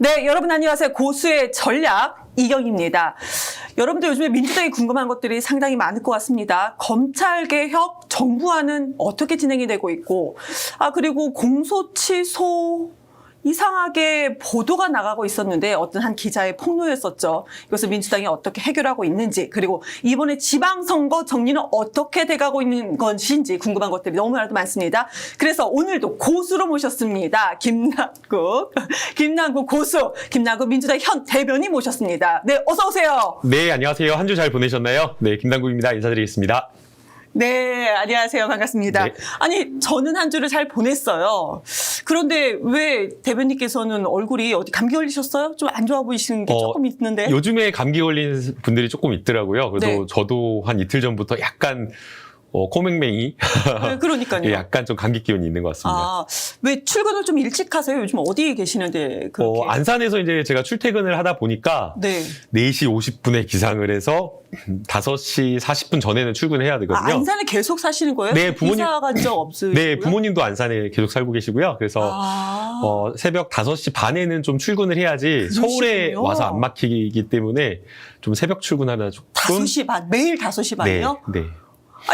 네, 여러분 안녕하세요. 고수의 전략 이경입니다. 여러분들 요즘에 민주당이 궁금한 것들이 상당히 많을 것 같습니다. 검찰개혁 정부와는 어떻게 진행이 되고 있고, 그리고 공소취소 이상하게 보도가 나가고 있었는데 어떤 한 기자의 폭로였었죠. 이것을 민주당이 어떻게 해결하고 있는지, 그리고 이번에 지방선거 정리는 어떻게 돼가고 있는 것인지 궁금한 것들이 너무나도 많습니다. 그래서 오늘도 고수로 모셨습니다. 김남국 고수, 김남국 민주당 현 대변인 모셨습니다. 네, 어서 오세요. 네, 안녕하세요. 한 주 잘 보내셨나요? 네, 김남국입니다. 인사드리겠습니다. 네, 안녕하세요. 반갑습니다. 네. 아니, 저는 한 주를 잘 보냈어요. 그런데 왜 대변인께서는 얼굴이 어디 감기 걸리셨어요? 좀 안 좋아 보이시는 게 조금 있는데. 요즘에 감기 걸린 분들이 조금 있더라고요. 그래서 네. 저도 한 이틀 전부터 약간 코맹맹이 네, 그러니까요. 약간 좀 감기 기운이 있는 것 같습니다. 왜 출근을 좀 일찍 하세요? 요즘 어디에 계시는데 그렇게? 안산에서 이제 제가 출퇴근을 하다 보니까 네. 4시 50분에 기상을 해서 5시 40분 전에는 출근해야 되거든요. 안산에 계속 사시는 거예요? 네, 부모님. 이사 간 적 없으시고요? 네, 부모님도 안산에 계속 살고 계시고요. 그래서 새벽 5시 반에는 좀 출근을 해야지 서울에 와서 안 막히기 때문에 좀 새벽 출근하나 조금 5시 반, 매일 5시 반이요? 네.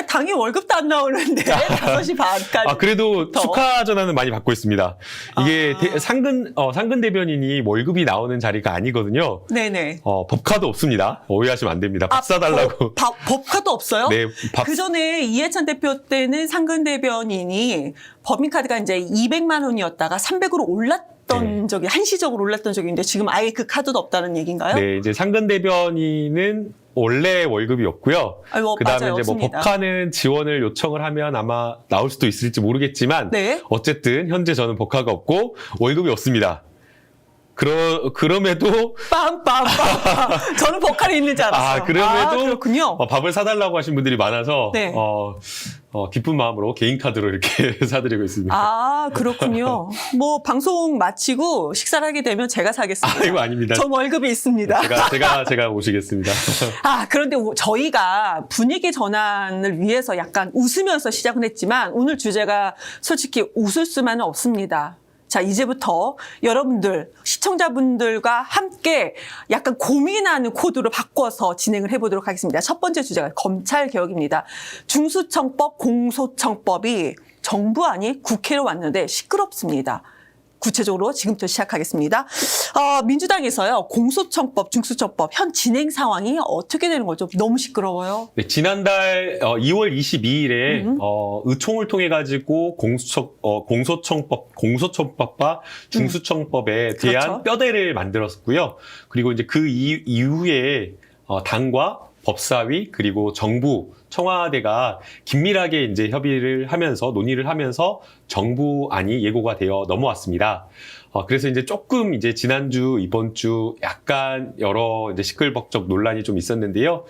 당연히 월급도 안 나오는데 5시 반까지. 그래도 축하 전화는 많이 받고 있습니다. 이게 상근 대변인이 월급이 나오는 자리가 아니거든요. 네네. 법카도 없습니다. 오해하시면 안 됩니다. 밥 사달라고. 법카도 없어요? 네, 그 전에 이해찬 대표 때는 상근 대변인이 법인카드가 이제 200만 원이었다가 300으로 올랐던 적이, 한시적으로 올랐던 적이 있는데 지금 아예 그 카드도 없다는 얘기인가요? 네, 이제 상근 대변인은 원래 월급이 없고요. 그다음에 맞아요, 이제 없습니다. 법카는 지원을 요청을 하면 아마 나올 수도 있을지 모르겠지만 네. 어쨌든 현재 저는 법카가 없고 월급이 없습니다. 그럼에도 빰빰빰. 저는 법카를 있는 줄 알았어요. 그럼에도 그렇군요. 밥을 사달라고 하신 분들이 많아서 네. 기쁜 마음으로 개인 카드로 이렇게 사드리고 있습니다. 그렇군요. 뭐 방송 마치고 식사를 하게 되면 제가 사겠습니다. 이거 아닙니다. 전 월급이 있습니다. 제가 모시겠습니다. 그런데 저희가 분위기 전환을 위해서 약간 웃으면서 시작은 했지만 오늘 주제가 솔직히 웃을 수만은 없습니다. 자, 이제부터 여러분들, 시청자분들과 함께 약간 고민하는 코드로 바꿔서 진행을 해보도록 하겠습니다. 첫 번째 주제가 검찰개혁입니다. 중수청법, 공소청법이 정부안이 국회로 왔는데 시끄럽습니다. 구체적으로 지금부터 시작하겠습니다. 민주당에서요, 공소청법, 중수청법 현 진행 상황이 어떻게 되는 거죠? 너무 시끄러워요. 네, 지난달 2월 22일에 의총을 통해 가지고 공소청법과 중수청법에 대한 그렇죠. 뼈대를 만들었고요. 그리고 이제 그 이후에 당과 법사위 그리고 정부 청와대가 긴밀하게 이제 협의를 하면서 논의를 하면서 정부안이 예고가 되어 넘어왔습니다. 그래서 이제 조금 이제 지난주 이번 주 약간 여러 이제 시끌벅적 논란이 좀 있었는데요.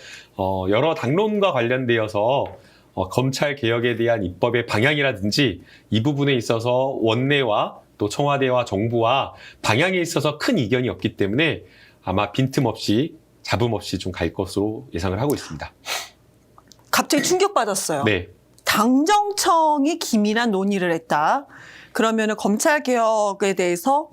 여러 당론과 관련되어서 검찰 개혁에 대한 입법의 방향이라든지 이 부분에 있어서 원내와 또 청와대와 정부와 방향에 있어서 큰 이견이 없기 때문에 아마 빈틈없이 잡음 없이 좀 갈 것으로 예상을 하고 있습니다. 갑자기 충격받았어요. 네. 당정청이 기밀한 논의를 했다. 그러면은 검찰개혁에 대해서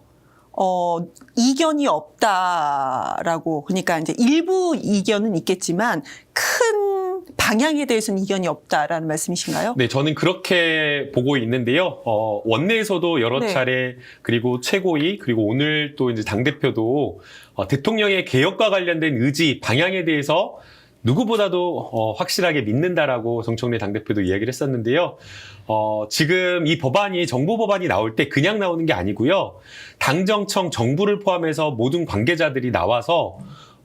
이견이 없다라고, 그러니까 이제 일부 이견은 있겠지만 큰 방향에 대해서는 이견이 없다라는 말씀이신가요? 네, 저는 그렇게 보고 있는데요. 원내에서도 여러 네. 차례, 그리고 최고위, 그리고 오늘 또 이제 당대표도 대통령의 개혁과 관련된 의지, 방향에 대해서 누구보다도 확실하게 믿는다라고 정청래 당대표도 이야기를 했었는데요. 지금 이 법안이 정부 법안이 나올 때 그냥 나오는 게 아니고요. 당정청 정부를 포함해서 모든 관계자들이 나와서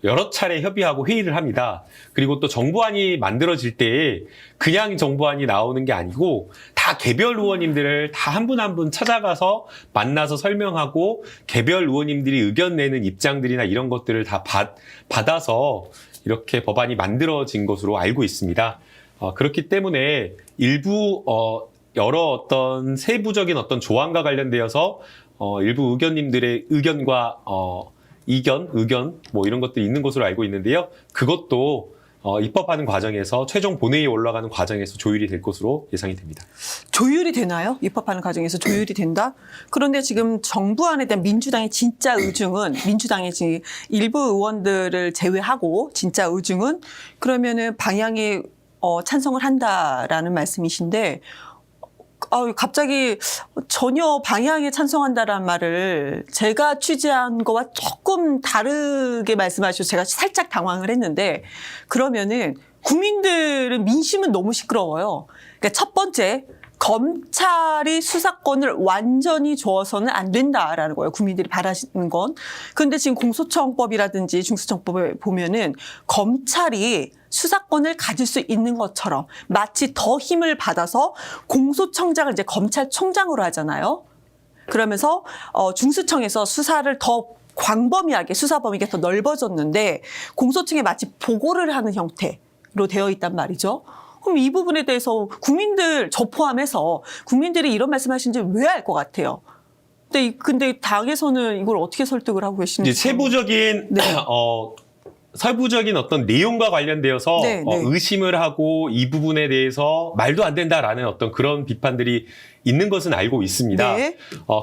여러 차례 협의하고 회의를 합니다. 그리고 또 정부안이 만들어질 때 그냥 정부안이 나오는 게 아니고 다 개별 의원님들을 다 한 분 한 분 찾아가서 만나서 설명하고 개별 의원님들이 의견 내는 입장들이나 이런 것들을 다 받아서 이렇게 법안이 만들어진 것으로 알고 있습니다. 그렇기 때문에 일부 여러 어떤 세부적인 어떤 조항과 관련되어서 일부 의견님들의 의견과 의견 뭐 이런 것들이 있는 것으로 알고 있는데요. 그것도 입법하는 과정에서 최종 본회의에 올라가는 과정에서 조율이 될 것으로 예상이 됩니다. 조율이 되나요? 입법하는 과정에서 조율이 된다? 그런데 지금 정부안에 대한 민주당의 진짜 의중은, 민주당의 지금 일부 의원들을 제외하고 진짜 의중은 그러면은 방향에 찬성을 한다라는 말씀이신데, 갑자기 전혀 방향에 찬성한다라는 말을 제가 취재한 거와 조금 다르게 말씀하셔서 제가 살짝 당황을 했는데, 그러면은 국민들은 민심은 너무 시끄러워요. 그러니까 첫 번째, 검찰이 수사권을 완전히 줘서는 안 된다라는 거예요. 국민들이 바라시는 건. 그런데 지금 공소청법이라든지 중수청법에 보면은 검찰이 수사권을 가질 수 있는 것처럼 마치 더 힘을 받아서 공소청장을 이제 검찰총장으로 하잖아요. 그러면서 중수청에서 수사를 더 광범위하게, 수사 범위가 더 넓어졌는데 공소청에 마치 보고를 하는 형태로 되어 있단 말이죠. 그럼 이 부분에 대해서 국민들, 저 포함해서 국민들이 이런 말씀하신지 왜 알 것 같아요? 근데 당에서는 이걸 어떻게 설득을 하고 계시는지. 이제 세부적인 네. 설부적인 어떤 내용과 관련되어서 네, 네. 의심을 하고 이 부분에 대해서 말도 안 된다라는 어떤 그런 비판들이 있는 것은 알고 있습니다. 네.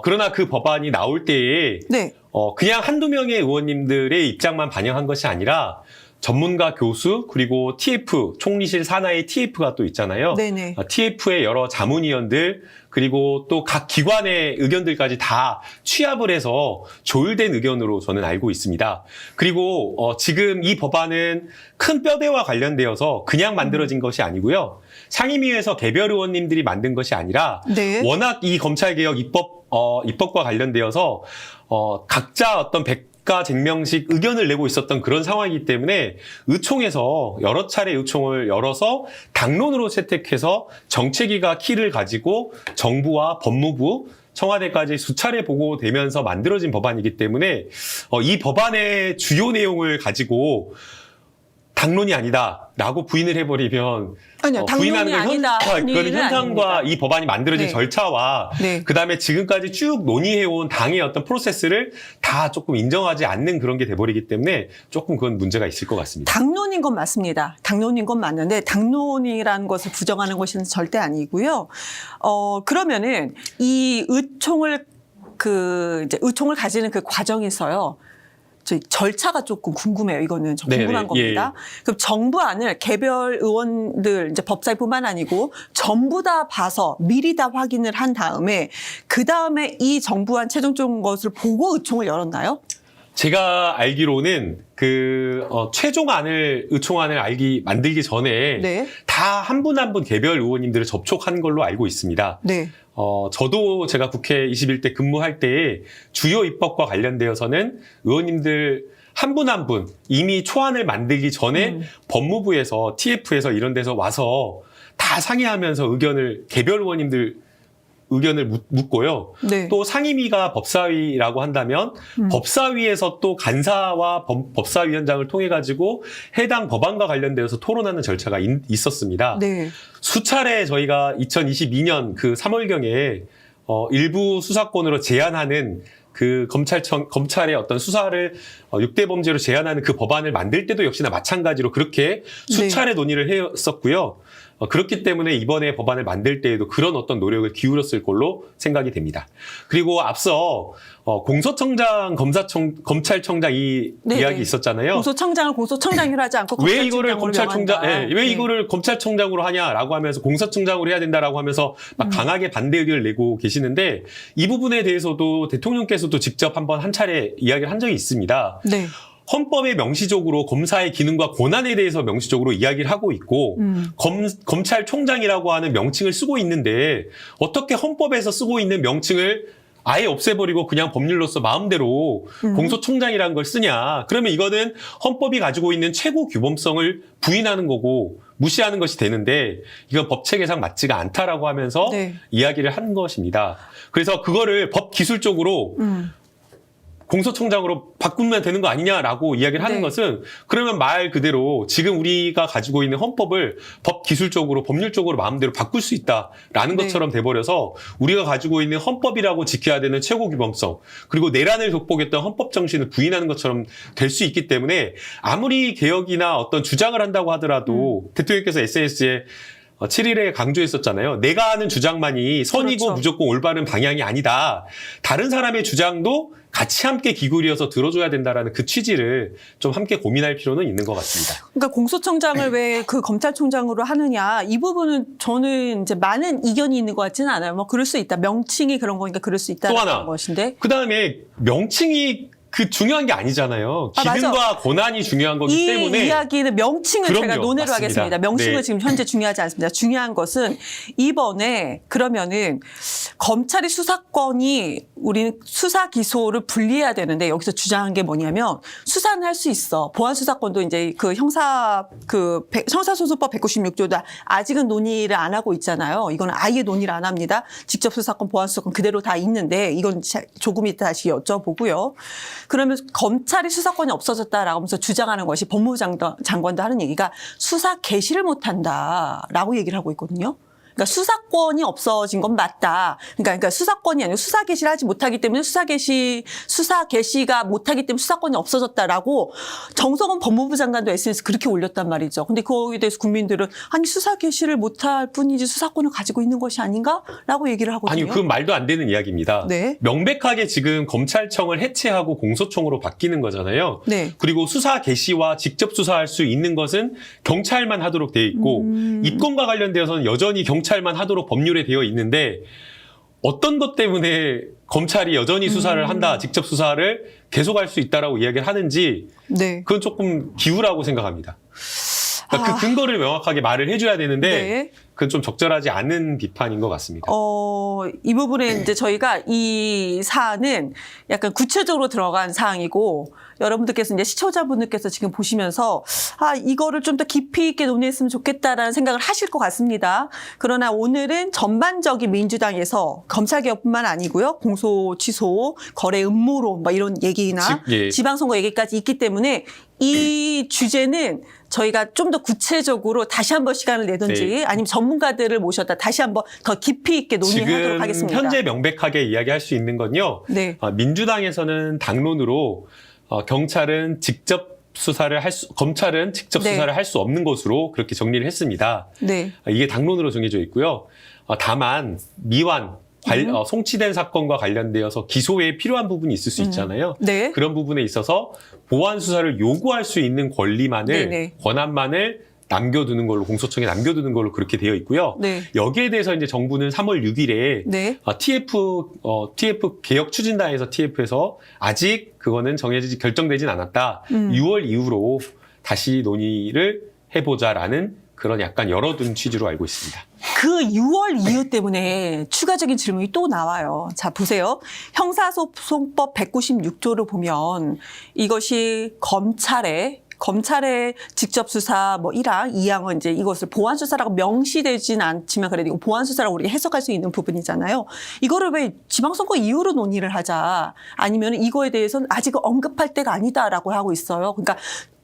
그러나 그 법안이 나올 때에 네. 그냥 한두 명의 의원님들의 입장만 반영한 것이 아니라 전문가 교수 그리고 TF 총리실 산하의 TF가 또 있잖아요. 네네. TF의 여러 자문위원들 그리고 또 각 기관의 의견들까지 다 취합을 해서 조율된 의견으로 저는 알고 있습니다. 그리고 지금 이 법안은 큰 뼈대와 관련되어서 그냥 만들어진 것이 아니고요. 상임위에서 개별 의원님들이 만든 것이 아니라 네. 워낙 이 검찰개혁 입법과 관련되어서 각자 어떤 백가쟁명식 의견을 내고 있었던 그런 상황이기 때문에 의총에서 여러 차례 의총을 열어서 당론으로 채택해서 정책위가 키를 가지고 정부와 법무부, 청와대까지 수차례 보고되면서 만들어진 법안이기 때문에 이 법안의 주요 내용을 가지고 당론이 아니다라고 부인을 해버리면 아니요, 당론이 아니다. 그거는 현상과 아닙니다. 이 법안이 만들어진 네. 절차와 네. 그다음에 지금까지 쭉 논의해온 당의 어떤 프로세스를 다 조금 인정하지 않는 그런 게 돼버리기 때문에 조금 그건 문제가 있을 것 같습니다. 당론인 건 맞습니다. 당론인 건 맞는데 당론이라는 것을 부정하는 것은 절대 아니고요. 그러면은 이 의총을 이제 의총을 가지는 그 과정에서요. 저희 절차가 조금 궁금해요. 이거는 좀 네네, 궁금한 겁니다. 그럼 정부안을 개별 의원들 이제 법사위뿐만 아니고 전부 다 봐서 미리 다 확인을 한 다음에 그 다음에 이 정부안 최종적인 것을 보고 의총을 열었나요? 제가 알기로는 최종안을 의총안을 만들기 전에 네. 다 한 분 한 분 개별 의원님들을 접촉한 걸로 알고 있습니다. 네. 저도 제가 국회 21대 근무할 때에 주요 입법과 관련되어서는 의원님들 한 분 한 분 이미 초안을 만들기 전에 법무부에서 TF에서 이런 데서 와서 다 상의하면서 개별 의원님들 의견을 묻고요. 네. 또 상임위가 법사위라고 한다면 법사위에서 또 간사와 법사위원장을 통해 가지고 해당 법안과 관련되어서 토론하는 절차가 있었습니다. 네. 수차례 저희가 2022년 그 3월경에 일부 수사권으로 제한하는 그 검찰의 어떤 수사를 6대 범죄로 제한하는 그 법안을 만들 때도 역시나 마찬가지로 그렇게 수차례 논의를 했었고요. 그렇기 때문에 이번에 법안을 만들 때에도 그런 어떤 노력을 기울였을 걸로 생각이 됩니다. 그리고 앞서 공소청장, 검찰청장 이야기 있었잖아요. 공소청장을 공소청장으로 하지 않고 왜 이거를 검찰청장으로 명한다. 왜 이거를 검찰청장으로 하냐라고 하면서 공소청장으로 해야 된다라고 하면서 막 강하게 반대 의견을 내고 계시는데 이 부분에 대해서도 대통령께서도 직접 한 차례 이야기를 한 적이 있습니다. 네. 헌법에 명시적으로 검사의 기능과 권한에 대해서 명시적으로 이야기를 하고 있고 검찰총장이라고 하는 명칭을 쓰고 있는데 어떻게 헌법에서 쓰고 있는 명칭을 아예 없애버리고 그냥 법률로서 마음대로 공소총장이라는 걸 쓰냐. 그러면 이거는 헌법이 가지고 있는 최고 규범성을 부인하는 거고 무시하는 것이 되는데 이건 법체계상 맞지가 않다라고 하면서 이야기를 한 것입니다. 그래서 그거를 법 기술적으로 공소청장으로 바꾸면 되는 거 아니냐라고 이야기를 하는 네. 것은 그러면 말 그대로 지금 우리가 가지고 있는 헌법을 법 기술적으로 법률적으로 마음대로 바꿀 수 있다라는 네. 것처럼 돼버려서 우리가 가지고 있는 헌법이라고 지켜야 되는 최고 규범성 그리고 내란을 극복했던 헌법 정신을 부인하는 것처럼 될 수 있기 때문에 아무리 개혁이나 어떤 주장을 한다고 하더라도 대통령께서 SNS에 7일에 강조했었잖아요. 내가 하는 주장만이 선이고 그렇죠. 무조건 올바른 방향이 아니다. 다른 사람의 주장도 같이 함께 기울여서 들어줘야 된다라는 그 취지를 좀 함께 고민할 필요는 있는 것 같습니다. 그러니까 공소청장을 왜 그 검찰총장으로 하느냐 이 부분은 저는 이제 많은 이견이 있는 것 같지는 않아요. 뭐 그럴 수 있다. 명칭이 그런 거니까 그럴 수 또 하나. 있다는 것인데 그 다음에 명칭이 그 중요한 게 아니잖아요. 아, 맞아. 기능과 권한이 중요한 거기 이 때문에 이야기는 명칭을 그럼요. 제가 논의를 맞습니다. 하겠습니다. 명칭은 네. 지금 현재 중요하지 않습니다. 중요한 것은 이번에 그러면은 검찰이 수사권이 우리는 수사 기소를 분리해야 되는데 여기서 주장한 게 뭐냐면 수사는 할 수 있어. 보안 수사권도 이제 그 형사소송법 196조다 아직은 논의를 안 하고 있잖아요. 이거는 아예 논의를 안 합니다. 직접 수사권, 보안 수사권 그대로 다 있는데 이건 조금 이따 다시 여쭤보고요. 그러면 검찰이 수사권이 없어졌다라고 하면서 주장하는 것이 법무부 장관도 하는 얘기가 수사 개시를 못한다라고 얘기를 하고 있거든요. 그러니까 수사권이 없어진 건 맞다. 그러니까 수사권이 아니고 수사 개시를 하지 못하기 때문에 수사 개시가 못하기 때문에 수사권이 없어졌다라고 정성원 법무부 장관도 SNS 그렇게 올렸단 말이죠. 근데 거기에 대해서 국민들은 아니 수사 개시를 못할 뿐이지 수사권을 가지고 있는 것이 아닌가라고 얘기를 하거든요. 아니 그건 말도 안 되는 이야기입니다. 네. 명백하게 지금 검찰청을 해체하고 공소청으로 바뀌는 거잖아요. 네. 그리고 수사 개시와 직접 수사할 수 있는 것은 경찰만 하도록 되어 있고 입건과 관련되어서는 여전히 경찰만 하도록 법률에 되어 있는데 어떤 것 때문에 검찰이 여전히 수사를 한다, 직접 수사를 계속할 수 있다라고 이야기를 하는지 네. 그건 조금 기우라고 생각합니다. 그러니까 그 근거를 명확하게 말을 해줘야 되는데 네. 그건 좀 적절하지 않은 비판인 것 같습니다. 이 부분에 이제 저희가 이 사안은 약간 구체적으로 들어간 사항이고 여러분들께서 이제 시청자분들께서 지금 보시면서 이거를 좀 더 깊이 있게 논의했으면 좋겠다라는 생각을 하실 것 같습니다. 그러나 오늘은 전반적인 민주당에서 검찰개혁뿐만 아니고요. 공소, 취소, 거래 음모론 뭐 이런 얘기나 예. 지방선거 얘기까지 있기 때문에 이 주제는 저희가 좀 더 구체적으로 다시 한번 시간을 내든지 네. 아니면 전문가들을 모셨다 다시 한번 더 깊이 있게 논의하도록 지금 하겠습니다. 현재 명백하게 이야기할 수 있는 건요. 네. 민주당에서는 당론으로 검찰은 직접 수사를 검찰은 직접 네. 수사를 할 수 없는 것으로 그렇게 정리를 했습니다. 네. 이게 당론으로 정해져 있고요. 다만 미완 송치된 사건과 관련되어서 기소에 필요한 부분이 있을 수 있잖아요. 네. 그런 부분에 있어서 보완 수사를 요구할 수 있는 권리만을 네네. 권한만을 남겨두는 걸로 공소청에 남겨두는 걸로 그렇게 되어 있고요. 네. 여기에 대해서 이제 정부는 3월 6일에 네. TF 개혁 추진단에서 TF에서 아직 그거는 결정되진 않았다. 6월 이후로 다시 논의를 해보자라는 그런 약간 열어둔 취지로 알고 있습니다. 그 6월 이후 때문에 추가적인 질문이 또 나와요. 자, 보세요. 형사소송법 196조를 보면 이것이 검찰의 직접 수사 1항, 2항은 이제 이것을 보완 수사라고 명시되진 않지만 그래도 이거 보완 수사라고 우리가 해석할 수 있는 부분이잖아요. 이거를 왜 지방선거 이후로 논의를 하자 아니면 이거에 대해서는 아직 언급할 때가 아니다라고 하고 있어요. 그러니까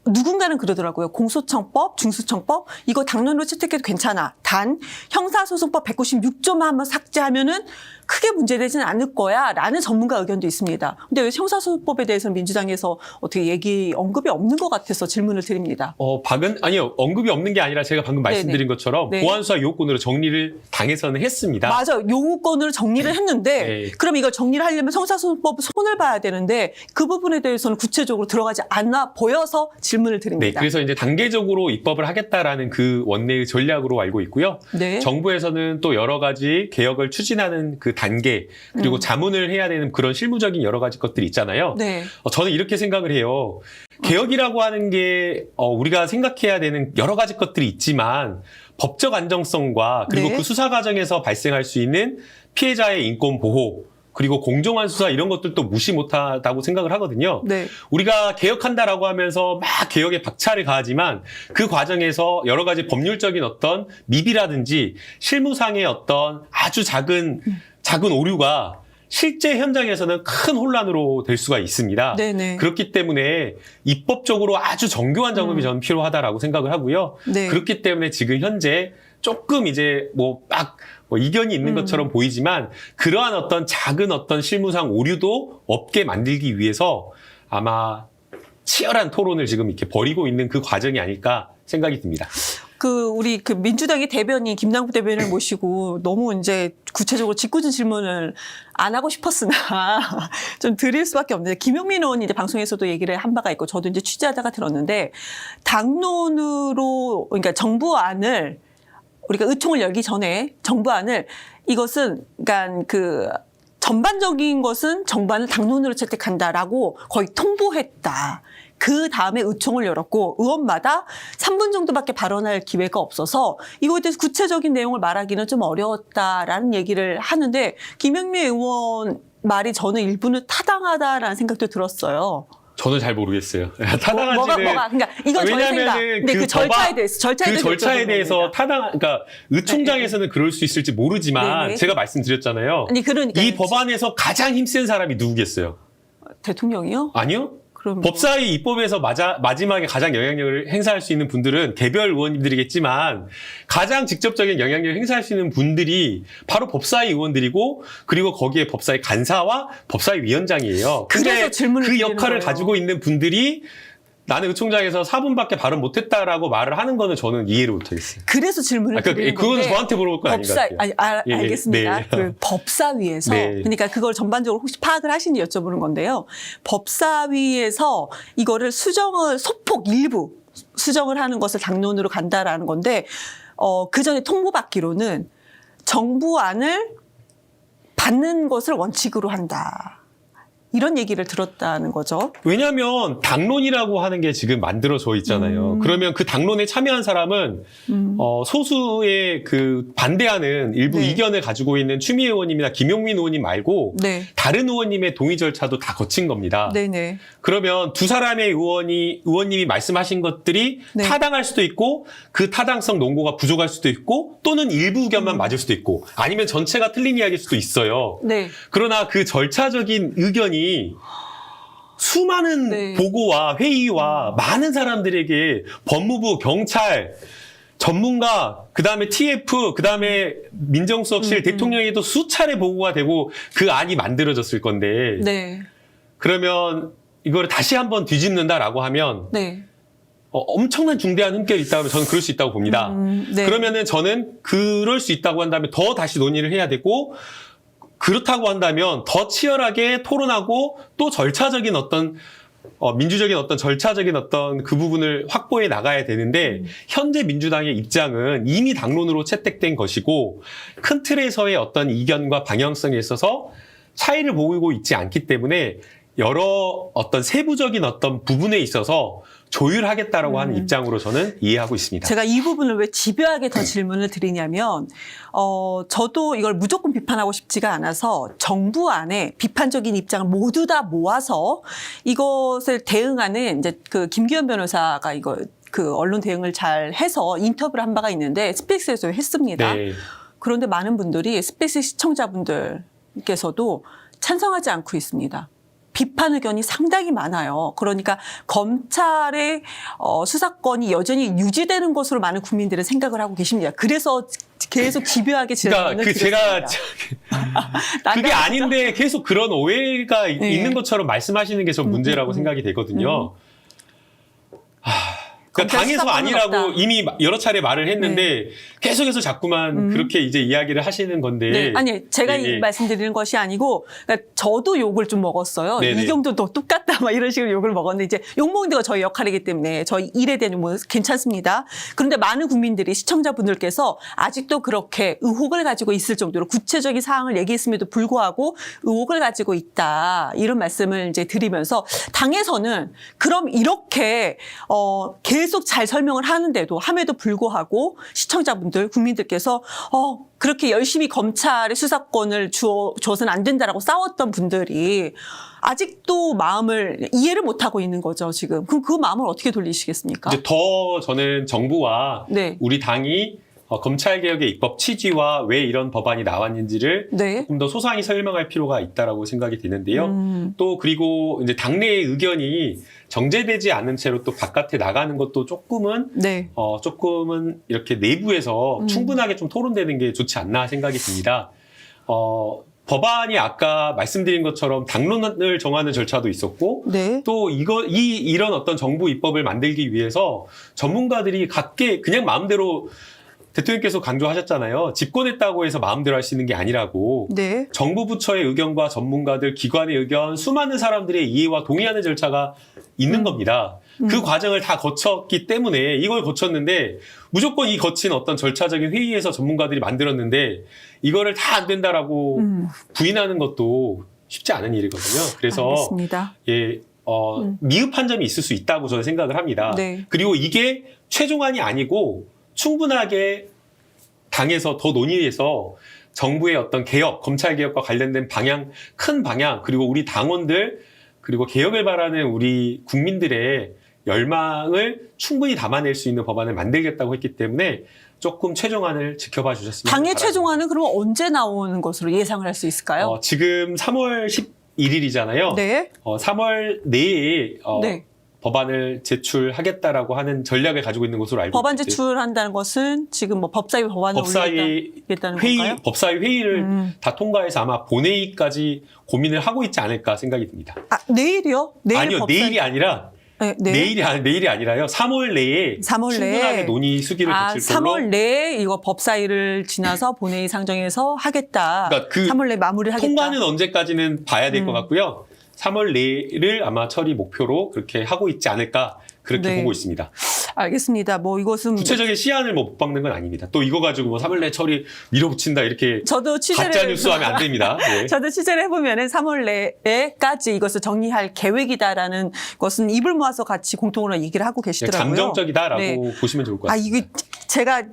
누군가는 그러더라고요. 공소청법, 중수청법 이거 당론으로 채택해도 괜찮아. 단 형사소송법 196조만 한번 삭제하면은 크게 문제되지는 않을 거야 라는 전문가 의견도 있습니다. 근데 왜 형사소송법에 대해서는 민주당에서 어떻게 언급이 없는 것 같아서 질문을 드립니다. 아니요. 언급이 없는 게 아니라 제가 방금 말씀드린 것처럼 네. 보완수사 요건으로 정리를 당에서는 했습니다. 맞아요. 요건으로 정리를 했는데 네. 그럼 이걸 정리를 하려면 형사소송법 손을 봐야 되는데 그 부분에 대해서는 구체적으로 들어가지 않아 보여서 질문을 네, 드립니다. 그래서 이제 단계적으로 입법을 하겠다라는 그 원내의 전략으로 알고 있고요. 네. 정부에서는 또 여러 가지 개혁을 추진하는 그 단계 그리고 자문을 해야 되는 그런 실무적인 여러 가지 것들이 있잖아요. 네. 저는 이렇게 생각을 해요. 개혁이라고 하는 게 우리가 생각해야 되는 여러 가지 것들이 있지만 법적 안정성과 그리고 네. 그 수사 과정에서 발생할 수 있는 피해자의 인권 보호 그리고 공정한 수사 이런 것들도 무시 못하다고 생각을 하거든요. 네. 우리가 개혁한다라고 하면서 막 개혁에 박차를 가하지만 그 과정에서 여러 가지 법률적인 어떤 미비라든지 실무상의 어떤 아주 작은 오류가 실제 현장에서는 큰 혼란으로 될 수가 있습니다. 네네. 그렇기 때문에 입법적으로 아주 정교한 작업이 저는 필요하다라고 생각을 하고요. 네. 그렇기 때문에 지금 현재 조금 이제 이견이 있는 것처럼 보이지만 그러한 어떤 작은 어떤 실무상 오류도 없게 만들기 위해서 아마 치열한 토론을 지금 이렇게 벌이고 있는 그 과정이 아닐까 생각이 듭니다. 우리 민주당의 대변인, 김남국 대변인을 모시고 너무 이제 구체적으로 짓궂은 질문을 안 하고 싶었으나 좀 드릴 수밖에 없는데, 김용민 의원이 이제 방송에서도 얘기를 한 바가 있고, 저도 이제 취재하다가 들었는데, 당론으로, 그러니까 정부안을, 우리가 의총을 열기 전에 정부안을, 이것은, 그러니까 전반적인 것은 정부안을 당론으로 채택한다라고 거의 통보했다. 그 다음에 의총을 열었고, 의원마다 3분 정도밖에 발언할 기회가 없어서 이거에 대해서 구체적인 내용을 말하기는 좀 어려웠다라는 얘기를 하는데, 김영미 의원 말이 저는 일부는 타당하다라는 생각도 들었어요. 저는 잘 모르겠어요. 타당한지는. 그러니까 이건 저의 생각. 근데 그 절차에 대해서, 절차에 대해서 그러니까 의총장에서는 그럴 수 있을지 모르지만 네네. 제가 말씀드렸잖아요. 아니, 그러니까. 이 법안에서 가장 힘센 사람이 누구겠어요? 대통령이요? 아니요. 그럼 법사위 입법에서 마지막에 가장 영향력을 행사할 수 있는 분들은 개별 의원님들이겠지만 가장 직접적인 영향력을 행사할 수 있는 분들이 바로 법사위 의원들이고, 그리고 거기에 법사위 간사와 법사위 위원장이에요. 근데 그래서 질문을 그 드리는 역할을 거예요. 가지고 있는 분들이 나는 의총장에서 4분밖에 발언 못했다라고 말을 하는 거는 저는 이해를 못하겠어요. 그래서 질문을 드리는 그건 건데, 저한테 물어볼 건 아닌 것 같아요. 예, 알겠습니다. 네. 그 법사위에서 네. 그러니까 그걸 전반적으로 혹시 파악을 하시는지 여쭤보는 건데요. 법사위에서 이거를 소폭 일부 수정을 하는 것을 당론으로 간다라는 건데, 그 전에 통보받기로는 정부안을 받는 것을 원칙으로 한다. 이런 얘기를 들었다는 거죠. 왜냐하면 당론이라고 하는 게 지금 만들어져 있잖아요. 그러면 그 당론에 참여한 사람은 소수의 반대하는 일부 네. 이견을 가지고 있는 추미애 의원님이나 김용민 의원님 말고 네. 다른 의원님의 동의 절차도 다 거친 겁니다. 네네. 그러면 두 사람의 의원님이 말씀하신 것들이 네. 타당할 수도 있고, 그 타당성 논거가 부족할 수도 있고, 또는 일부 의견만 맞을 수도 있고, 아니면 전체가 틀린 이야기일 수도 있어요. 네. 그러나 그 절차적인 의견이 수많은 네. 보고와 회의와 많은 사람들에게 법무부, 경찰, 전문가, 그다음에 TF, 그다음에 민정수석실, 대통령에도 수차례 보고가 되고 그 안이 만들어졌을 건데, 네. 그러면 이거를 다시 한번 뒤집는다라고 하면 네. 엄청난 중대한 흠결이 있다면 저는 그럴 수 있다고 봅니다. 네. 그러면은 저는 그럴 수 있다고 한다면 더 다시 논의를 해야 되고, 그렇다고 한다면 더 치열하게 토론하고 또 절차적인 어떤 민주적인 어떤 절차적인 어떤 그 부분을 확보해 나가야 되는데, 현재 민주당의 입장은 이미 당론으로 채택된 것이고 큰 틀에서의 어떤 이견과 방향성에 있어서 차이를 보이고 있지 않기 때문에 여러 어떤 세부적인 어떤 부분에 있어서 조율하겠다라고 하는 입장으로 저는 이해하고 있습니다. 제가 이 부분을 왜 집요하게 더 질문을 드리냐면, 저도 이걸 무조건 비판하고 싶지가 않아서 정부 안에 비판적인 입장을 모두 다 모아서 이것을 대응하는 이제 김기현 변호사가 언론 대응을 잘 해서 인터뷰를 한 바가 있는데, 스페이스에서 했습니다. 네. 그런데 많은 분들이, 스페이스 시청자분들께서도 찬성하지 않고 있습니다. 비판 의견이 상당히 많아요. 그러니까 검찰의 수사권이 여전히 유지되는 것으로 많은 국민들은 생각을 하고 계십니다. 그래서 계속 집요하게 질문을 드렸습니다. 그게 아닌데 계속 그런 오해가 네. 있는 것처럼 말씀하시는 게 전 문제라고 생각이 되거든요. 그러니까 당에서 아니라고 없다. 이미 여러 차례 말을 했는데 계속해서 자꾸만 그렇게 이제 이야기를 하시는 건데. 네. 아니, 제가 네. 말씀드리는 것이 아니고, 그러니까 저도 욕을 좀 먹었어요. 네네. 이경도 너 똑같다, 막 이런 식으로 욕을 먹었는데, 이제 욕 먹는 게 저희 역할이기 때문에 저희 일에 대한 뭐 괜찮습니다. 그런데 많은 국민들이, 시청자분들께서 아직도 그렇게 의혹을 가지고 있을 정도로 구체적인 사항을 얘기했음에도 불구하고 의혹을 가지고 있다, 이런 말씀을 이제 드리면서, 당에서는 그럼 이렇게 계속 잘 설명을 함에도 불구하고 시청자분들, 국민들께서 그렇게 열심히 검찰의 수사권을 줘서는 안 된다라고 싸웠던 분들이 아직도 마음을 이해를 못하고 있는 거죠, 지금. 그럼 그 마음을 어떻게 돌리시겠습니까? 이제 더 저는 정부와 네. 우리 당이 검찰개혁의 입법 취지와 왜 이런 법안이 나왔는지를 네. 좀 더 소상히 설명할 필요가 있다라고 생각이 되는데요. 또 그리고 이제 당내의 의견이 정제되지 않은 채로 또 바깥에 나가는 것도 조금은 네. 조금은 이렇게 내부에서 충분하게 좀 토론되는 게 좋지 않나 생각이 듭니다. 법안이 아까 말씀드린 것처럼 당론을 정하는 절차도 있었고, 네. 또 이런 어떤 정부 입법을 만들기 위해서 전문가들이 각계 그냥 마음대로 대통령께서 강조하셨잖아요. 집권했다고 해서 마음대로 할 수 있는 게 아니라고. 네. 정부 부처의 의견과 전문가들, 기관의 의견, 수많은 사람들의 이해와 동의하는 절차가 있는 겁니다. 그 과정을 다 거쳤기 때문에 이걸 거쳤는데 무조건 이 거친 어떤 절차적인 회의에서 전문가들이 만들었는데 이거를 다 안 된다라고 부인하는 것도 쉽지 않은 일이거든요. 그래서 알겠습니다. 예, 미흡한 점이 있을 수 있다고 저는 생각을 합니다. 네. 그리고 이게 최종안이 아니고 충분하게 당에서 더 논의해서 정부의 어떤 개혁, 검찰 개혁과 관련된 방향, 큰 방향, 그리고 우리 당원들, 그리고 개혁을 바라는 우리 국민들의 열망을 충분히 담아낼 수 있는 법안을 만들겠다고 했기 때문에 조금 최종안을 지켜봐 주셨으면 당의 바랍니다. 최종안은 그럼 언제 나오는 것으로 예상을 할 수 있을까요? 지금 3월 11일이잖아요. 네. 3월 내에 네. 법안을 제출하겠다라고 하는 전략을 가지고 있는 것으로 알고 법안 있는데 제출한다는 것은 지금 뭐 법사위 법안을 올리겠다는 건가요? 법사위 회의를 다 통과해서 아마 본회의까지 고민을 하고 있지 않을까 생각이 듭니다. 아, 내일이요? 내일 아니요, 법사위... 내일이 아니라 네, 네. 내일이 아니라요. 3월 내에 3월 충분하게 내에 논의 수기를 거칠 걸로. 3월 내에 이거 법사위를 지나서 본회의 상정해서 하겠다. 그러니까 그 3월 내에 마무리를 하겠다. 통과는 언제까지는 봐야 될 것 같고요. 3월 내를 아마 처리 목표로 그렇게 하고 있지 않을까 그렇게 네. 보고 있습니다. 알겠습니다. 뭐 이것은 구체적인 시한을 못 박는 건 아닙니다. 또 이거 가지고 뭐 3월 내 처리 밀어붙인다 이렇게 저도 취재를 가짜 뉴스하면 안 됩니다. 네. 저도 취재를 해보면은 3월 내까지 이것을 정리할 계획이다라는 것은 입을 모아서 같이 공통으로 얘기를 하고 계시더라고요. 잠정적이다라고 네. 보시면 좋을 것 아, 같습니다. 이게 제가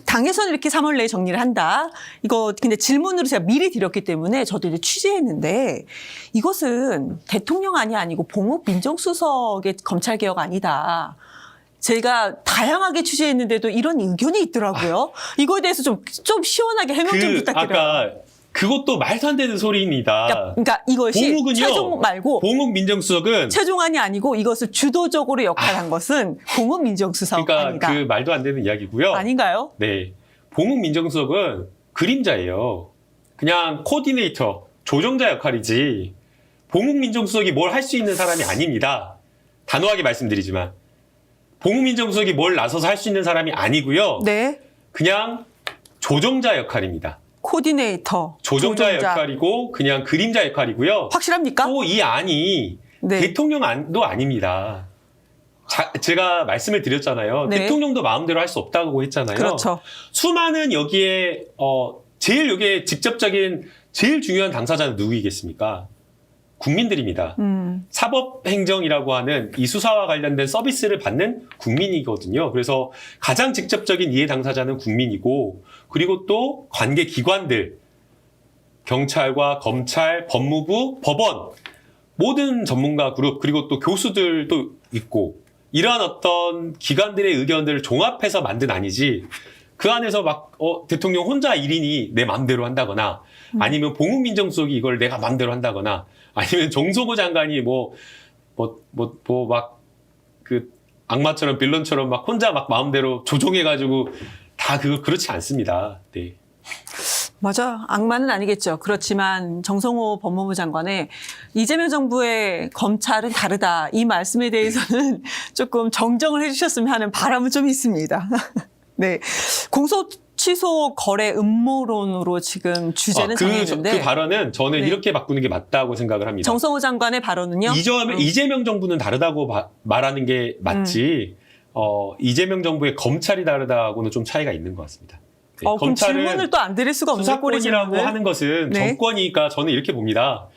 당에서는 이렇게 3월 내에 정리를 한다. 이거 근데 질문으로 제가 미리 드렸기 때문에 저도 이제 취재했는데 이것은 대통령안이 아니고 봉욱 민정수석의 검찰개혁 아니다. 제가 다양하게 취재했는데도 이런 의견이 있더라고요. 이거에 대해서 좀 시원하게 해명 좀 부탁드려요. 아까 그것도 말도 안 되는 소리입니다. 그러니까 이것이 봉욱은요, 최종 말고 봉욱 민정수석은 최종안이 아니고 이것을 주도적으로 역할한 것은 봉욱 민정수석 그러니까 아니다. 그 말도 안 되는 이야기고요. 아닌가요? 네, 봉욱 민정수석은 그림자예요. 그냥 코디네이터, 조정자 역할이지. 봉욱 민정수석이 뭘 할 수 있는 사람이 아닙니다. 단호하게 말씀드리지만 봉욱 민정수석이 뭘 나서서 할 수 있는 사람이 아니고요. 네. 그냥 조정자 역할입니다. 코디네이터. 조정자 역할이고 그냥 그림자 역할이고요. 확실합니까? 또 이 안이 네. 대통령 안도 아닙니다. 제가 말씀을 드렸잖아요. 네. 대통령도 마음대로 할 수 없다고 했잖아요. 그렇죠. 수많은 여기에 제일 여기에 직접적인 제일 중요한 당사자는 누구이겠습니까? 국민들입니다. 사법행정이라고 하는 이 수사와 관련된 서비스를 받는 국민이거든요. 그래서 가장 직접적인 이해 당사자는 국민이고, 그리고 또 관계 기관들, 경찰과 검찰, 법무부, 법원, 모든 전문가 그룹, 그리고 또 교수들도 있고, 이러한 어떤 기관들의 의견들을 종합해서 만든 안이지, 그 안에서 막 대통령 혼자 1인이 내 맘대로 한다거나, 아니면 봉욱 민정수석이 이걸 내가 맘대로 한다거나, 아니면 정성호 장관이 그 악마처럼 빌런처럼 막 혼자 막 마음대로 조종해가지고 다 그렇지 않습니다. 네. 맞아. 악마는 아니겠죠. 그렇지만 정성호 법무부 장관의 이재명 정부의 검찰은 다르다. 이 말씀에 대해서는 조금 정정을 해주셨으면 하는 바람은 좀 있습니다. 네. 공소 취소 거래 음모론으로 지금 주제는 정했는데 그 발언은 저는 네. 이렇게 바꾸는 게 맞다고 생각을 합니다. 정성호 장관의 발언은요? 이재명 정부는 다르다고 말하는 게 맞지, 이재명 정부의 검찰이 다르다고는 좀 차이가 있는 것 같습니다. 네, 그럼 질문을 또 안 드릴 수가 없는 수사권이라고 하는 것은 네. 정권이니까 저는 이렇게 봅니다.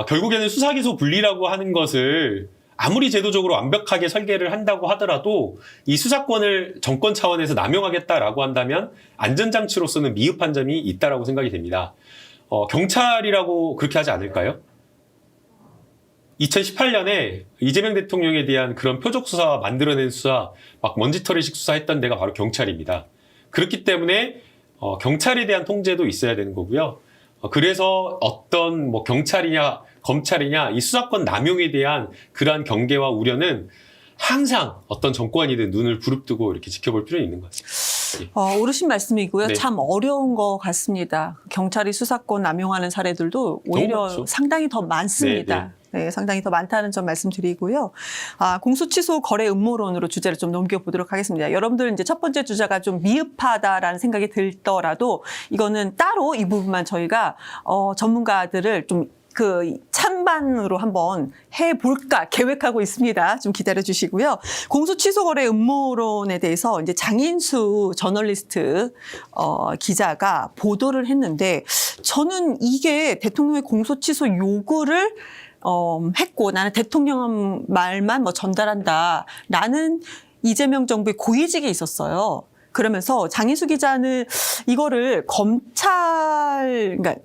결국에는 수사기소 분리라고 하는 것을 아무리 제도적으로 완벽하게 설계를 한다고 하더라도 이 수사권을 정권 차원에서 남용하겠다라고 한다면 안전장치로서는 미흡한 점이 있다라고 생각이 됩니다. 경찰이라고 그렇게 하지 않을까요? 2018년에 이재명 대통령에 대한 그런 표적 수사와 만들어낸 수사, 막 먼지털이식 수사했던 데가 바로 경찰입니다. 그렇기 때문에 경찰에 대한 통제도 있어야 되는 거고요. 그래서 어떤 뭐 경찰이냐 검찰이냐 이 수사권 남용에 대한 그러한 경계와 우려는 항상 어떤 정권이든 눈을 부릅뜨고 이렇게 지켜볼 필요는 있는 것 같습니다. 옳으신 말씀이고요. 네. 참 어려운 것 같습니다. 경찰이 수사권 남용하는 사례들도 오히려 많죠. 상당히 더 많습니다. 네, 상당히 더 많다는 점 말씀드리고요. 공소 취소 거래 음모론으로 주제를 좀 넘겨보도록 하겠습니다. 여러분들 이제 첫 번째 주제가 좀 미흡하다라는 생각이 들더라도 이거는 따로 이 부분만 저희가 전문가들을 좀 찬반으로 한번 해볼까 계획하고 있습니다. 좀 기다려 주시고요. 공소 취소 거래 음모론에 대해서 이제 장인수 저널리스트 기자가 보도를 했는데 저는 이게 대통령의 공소 취소 요구를 했고 나는 대통령 말만 뭐 전달한다라는 이재명 정부의 고위직에 있었어요. 그러면서 장인수 기자는 이거를 그러니까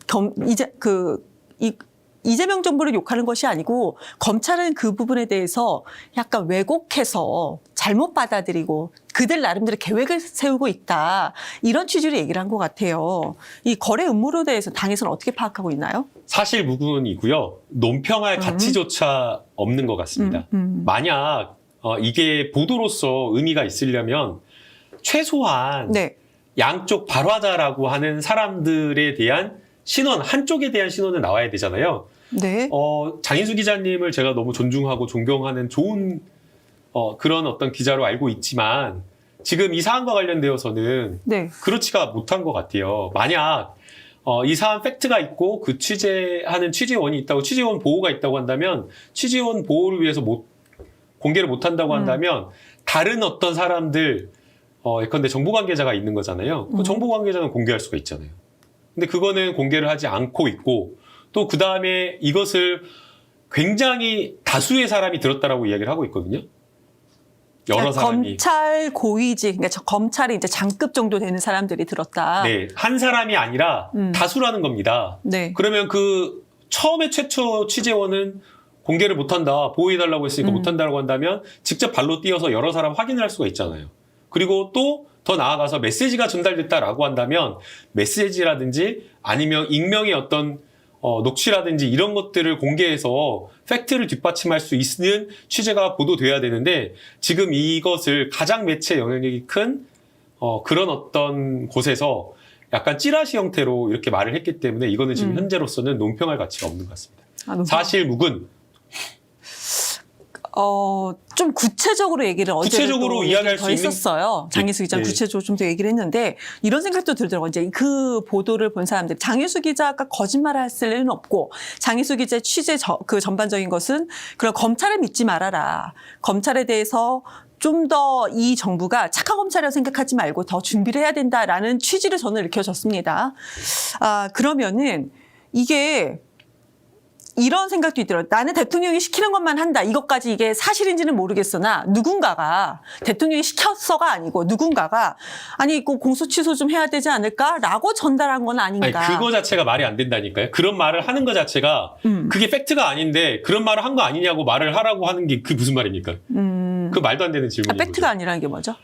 이재명 정부를 욕하는 것이 아니고 검찰은 그 부분에 대해서 약간 왜곡해서 잘못 받아들이고 그들 나름대로 계획을 세우고 있다. 이런 취지로 얘기를 한 것 같아요. 이 거래 음모론에 대해서 당에서는 어떻게 파악하고 있나요? 사실 무근이고요. 논평할 가치조차 없는 것 같습니다. 만약 이게 보도로서 의미가 있으려면 최소한 네. 양쪽 발화자라고 하는 사람들에 대한 신원, 한쪽에 대한 신원은 나와야 되잖아요. 네. 장인수 기자님을 제가 너무 존중하고 존경하는 좋은 그런 어떤 기자로 알고 있지만 지금 이 사안과 관련되어서는 네. 그렇지가 못한 것 같아요. 만약 이 사안 팩트가 있고 그 취재하는 취재원이 있다고 취재원 보호가 있다고 한다면 취재원 보호를 위해서 공개를 못한다고 한다면 다른 어떤 사람들 예컨대 정보 관계자가 있는 거잖아요. 그 정보 관계자는 공개할 수가 있잖아요. 근데 그거는 공개를 하지 않고 있고 또 그 다음에 이것을 굉장히 다수의 사람이 들었다라고 이야기를 하고 있거든요. 여러 사람이. 검찰 고위직, 그러니까 검찰이 이제 장급 정도 되는 사람들이 들었다. 네, 한 사람이 아니라 다수라는 겁니다. 네. 그러면 그 처음에 최초 취재원은 공개를 못한다, 보호해달라고 했으니까 못한다고 한다면 직접 발로 뛰어서 여러 사람 확인을 할 수가 있잖아요. 그리고 또 더 나아가서 메시지가 전달됐다라고 한다면 메시지라든지 아니면 익명의 어떤 녹취라든지 이런 것들을 공개해서 팩트를 뒷받침할 수 있는 취재가 보도돼야 되는데 지금 이것을 가장 매체 영향력이 큰 그런 어떤 곳에서 약간 찌라시 형태로 이렇게 말을 했기 때문에 이거는 지금 현재로서는 논평할 가치가 없는 것 같습니다. 사실 묵은 좀 구체적으로 얘기를 구체적으로 이야기할 더 수 있는 했었어요. 장인수 기자 네. 구체적으로 좀 더 얘기를 했는데 이런 생각도 들더라고요. 이제 그 보도를 본 사람들 장인수 기자가 거짓말을 했을 일은 없고 장인수 기자의 취재 그 전반적인 것은 그런 검찰을 믿지 말아라. 검찰에 대해서 좀 더 이 정부가 착한 검찰이라고 생각하지 말고 더 준비를 해야 된다라는 취지를 저는 읽혀졌습니다. 그러면은 이게 이런 생각도 있더라고요. 나는 대통령이 시키는 것만 한다. 이것까지 이게 사실인지는 모르겠으나 누군가가 대통령이 시켰어가 아니고 누군가가 아니 이거 공소 취소 좀 해야 되지 않을까라고 전달한 건 아닌가. 아니, 그거 자체가 말이 안 된다니까요. 그런 말을 하는 것 자체가 그게 팩트가 아닌데 그런 말을 한 거 아니냐고 말을 하라고 하는 게 그게 무슨 말입니까? 그 말도 안 되는 질문이에요. 팩트가 아니라는 게 뭐죠?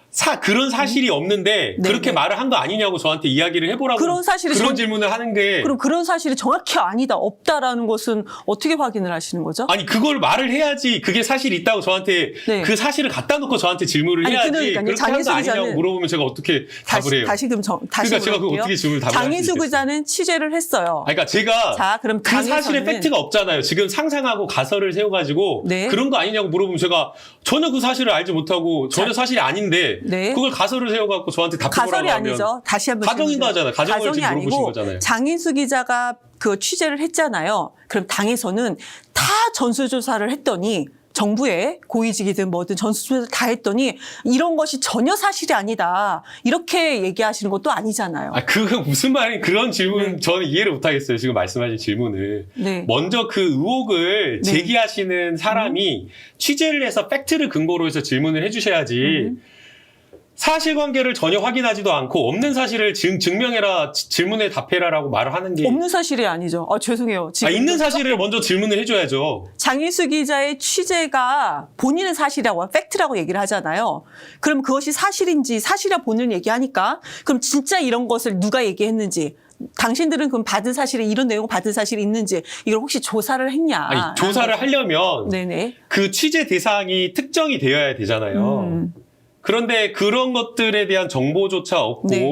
그런 사실이 없는데 네, 그렇게 네. 말을 한 거 아니냐고 저한테 이야기를 해보라고 그런 사실이 그런 질문을 하는 게 그럼 그런 사실이 정확히 아니다, 없다라는 것은 어떻게 확인을 하시는 거죠? 아니 그걸 말을 해야지 그게 사실이 있다고 저한테 네. 그 사실을 갖다 놓고 저한테 질문을 아니, 해야지 그러니까요. 그렇게 한 거 장인수 아니냐고 기자는 물어보면 제가 어떻게 답을 해요. 다시 그러니까 제가 그거 물어볼게요. 어떻게 질문을 답을 할수 장인수 있겠어요. 기자는 취재를 했어요. 그러니까 제가 자, 그럼 그 사실에 당에서는- 팩트가 없잖아요. 지금 상상하고 가설을 세워가지고 네. 그런 거 아니냐고 물어보면 제가 전혀 그 사실을 알지 못하고 전혀 사실이 아닌데 네. 그걸 가설을 세워갖고 저한테 답해보라고 가설이 하면 아니죠. 다시 한번 가정인 질문드려요. 거잖아요. 가정을 가정이 지금 물어보신 아니고 거잖아요. 장인수 기자가 그 취재를 했잖아요. 그럼 당에서는 다 전수조사를 했더니 정부의 고위직이든 뭐든 전수조사를 다 했더니 이런 것이 전혀 사실이 아니다. 이렇게 얘기하시는 것도 아니잖아요. 그거 무슨 말이 그런 질문 네. 저는 이해를 못하겠어요. 지금 말씀하신 질문을. 네. 먼저 그 의혹을 네. 제기하시는 사람이 취재를 해서 팩트를 근거로 해서 질문을 해주셔야지 사실관계를 전혀 확인하지도 않고 없는 사실을 증명해라, 질문에 답해라라고 말을 하는 게 없는 사실이 아니죠. 죄송해요. 지금 있는 사실을 먼저 질문을 해줘야죠. 장희수 기자의 취재가 본인은 사실이라고, 팩트라고 얘기를 하잖아요. 그럼 그것이 사실인지 사실이라 본인은 얘기하니까 그럼 진짜 이런 것을 누가 얘기했는지 당신들은 그럼 받은 사실에 이런 내용 받은 사실이 있는지 이걸 혹시 조사를 했냐. 아니, 조사를 하려면 네네. 그 취재 대상이 특정이 되어야 되잖아요. 그런데 그런 것들에 대한 정보조차 없고 네.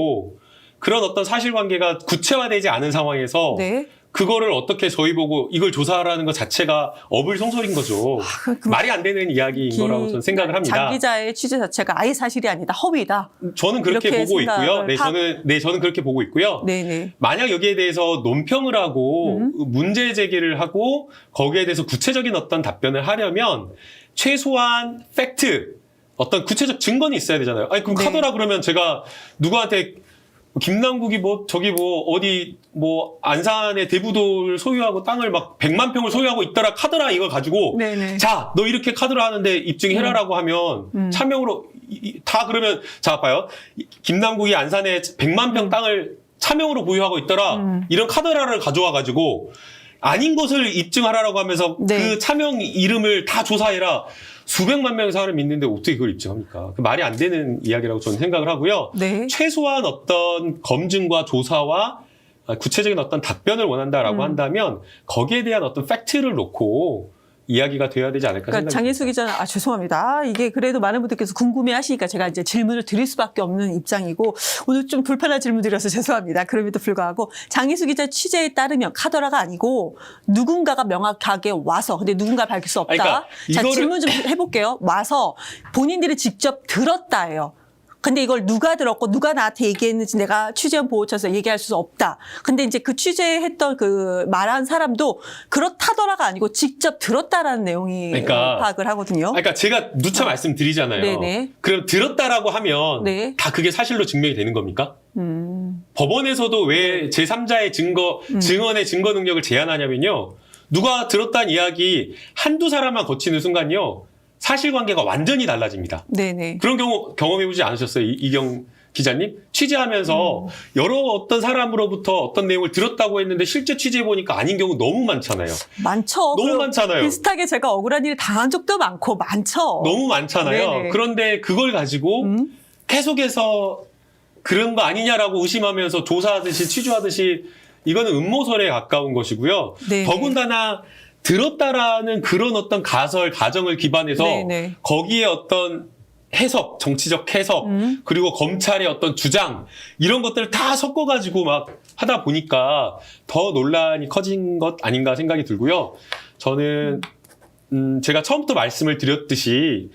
그런 어떤 사실관계가 구체화되지 않은 상황에서 네. 그거를 어떻게 저희 보고 이걸 조사하라는 것 자체가 어불성설인 거죠. 말이 안 되는 이야기인 거라고 저는 생각을 합니다. 장 기자의 취재 자체가 아예 사실이 아니다. 허위다. 저는 그렇게 이렇게 보고 있고요. 생각을 저는 그렇게 보고 있고요. 네네. 만약 여기에 대해서 논평을 하고 문제 제기를 하고 거기에 대해서 구체적인 어떤 답변을 하려면 최소한 팩트, 어떤 구체적 증거는 있어야 되잖아요. 아니, 그럼 네. 카더라 그러면 제가 누구한테 김남국이 어디 안산의 대부도를 소유하고 땅을 막 100만 평을 소유하고 있더라 카더라 이걸 가지고 네네. 자, 너 이렇게 카더라 하는데 입증해라라고 하면 차명으로 다 그러면 자, 봐요. 김남국이 안산에 100만 평 땅을 차명으로 보유하고 있더라. 이런 카더라를 가져와 가지고 아닌 것을 입증하라라고 하면서 네. 그 차명 이름을 다 조사해라. 수백만 명의 사람을 믿는데 어떻게 그걸 입증합니까? 그 말이 안 되는 이야기라고 저는 생각을 하고요. 네. 최소한 어떤 검증과 조사와 구체적인 어떤 답변을 원한다라고 한다면 거기에 대한 어떤 팩트를 놓고 이야기가 돼야 되지 않을까 그러니까 생각합니다. 장희수 기자는 죄송합니다. 이게 그래도 많은 분들께서 궁금해하시니까 제가 이제 질문을 드릴 수밖에 없는 입장이고 오늘 좀 불편한 질문 드려서 죄송합니다. 그럼에도 불구하고 장희수 기자 취재에 따르면 카더라가 아니고 누군가가 명확하게 와서 근데 누군가 밝힐 수 없다. 그러니까 자 질문 좀 해볼게요. 와서 본인들이 직접 들었다예요. 근데 이걸 누가 들었고 누가 나한테 얘기했는지 내가 취재원 보호처에서 얘기할 수 없다. 근데 이제 그 취재했던 그 말한 사람도 그렇다더라가 아니고 직접 들었다라는 내용이 그러니까, 파악을 하거든요. 그러니까 제가 누차 말씀드리잖아요. 네네. 그럼 들었다라고 하면 네. 다 그게 사실로 증명이 되는 겁니까? 법원에서도 왜 제3자의 증언의 증거 능력을 제한하냐면요. 누가 들었다는 이야기 한두 사람만 거치는 순간요. 사실관계가 완전히 달라집니다. 네네. 그런 경우 경험해보지 않으셨어요? 이경 기자님? 취재하면서 여러 어떤 사람으로부터 어떤 내용을 들었다고 했는데 실제 취재해보니까 아닌 경우 너무 많잖아요. 많죠. 너무 그리고 많잖아요. 비슷하게 제가 억울한 일 당한 적도 많고 많죠. 너무 많잖아요. 네네. 그런데 그걸 가지고 계속해서 그런 거 아니냐라고 의심하면서 조사하듯이 취조하듯이 이거는 음모설에 가까운 것이고요. 네. 더군다나 들었다라는 그런 어떤 가정을 기반해서 네네. 거기에 어떤 해석, 정치적 해석, 그리고 검찰의 어떤 주장, 이런 것들을 다 섞어가지고 막 하다 보니까 더 논란이 커진 것 아닌가 생각이 들고요. 저는, 제가 처음부터 말씀을 드렸듯이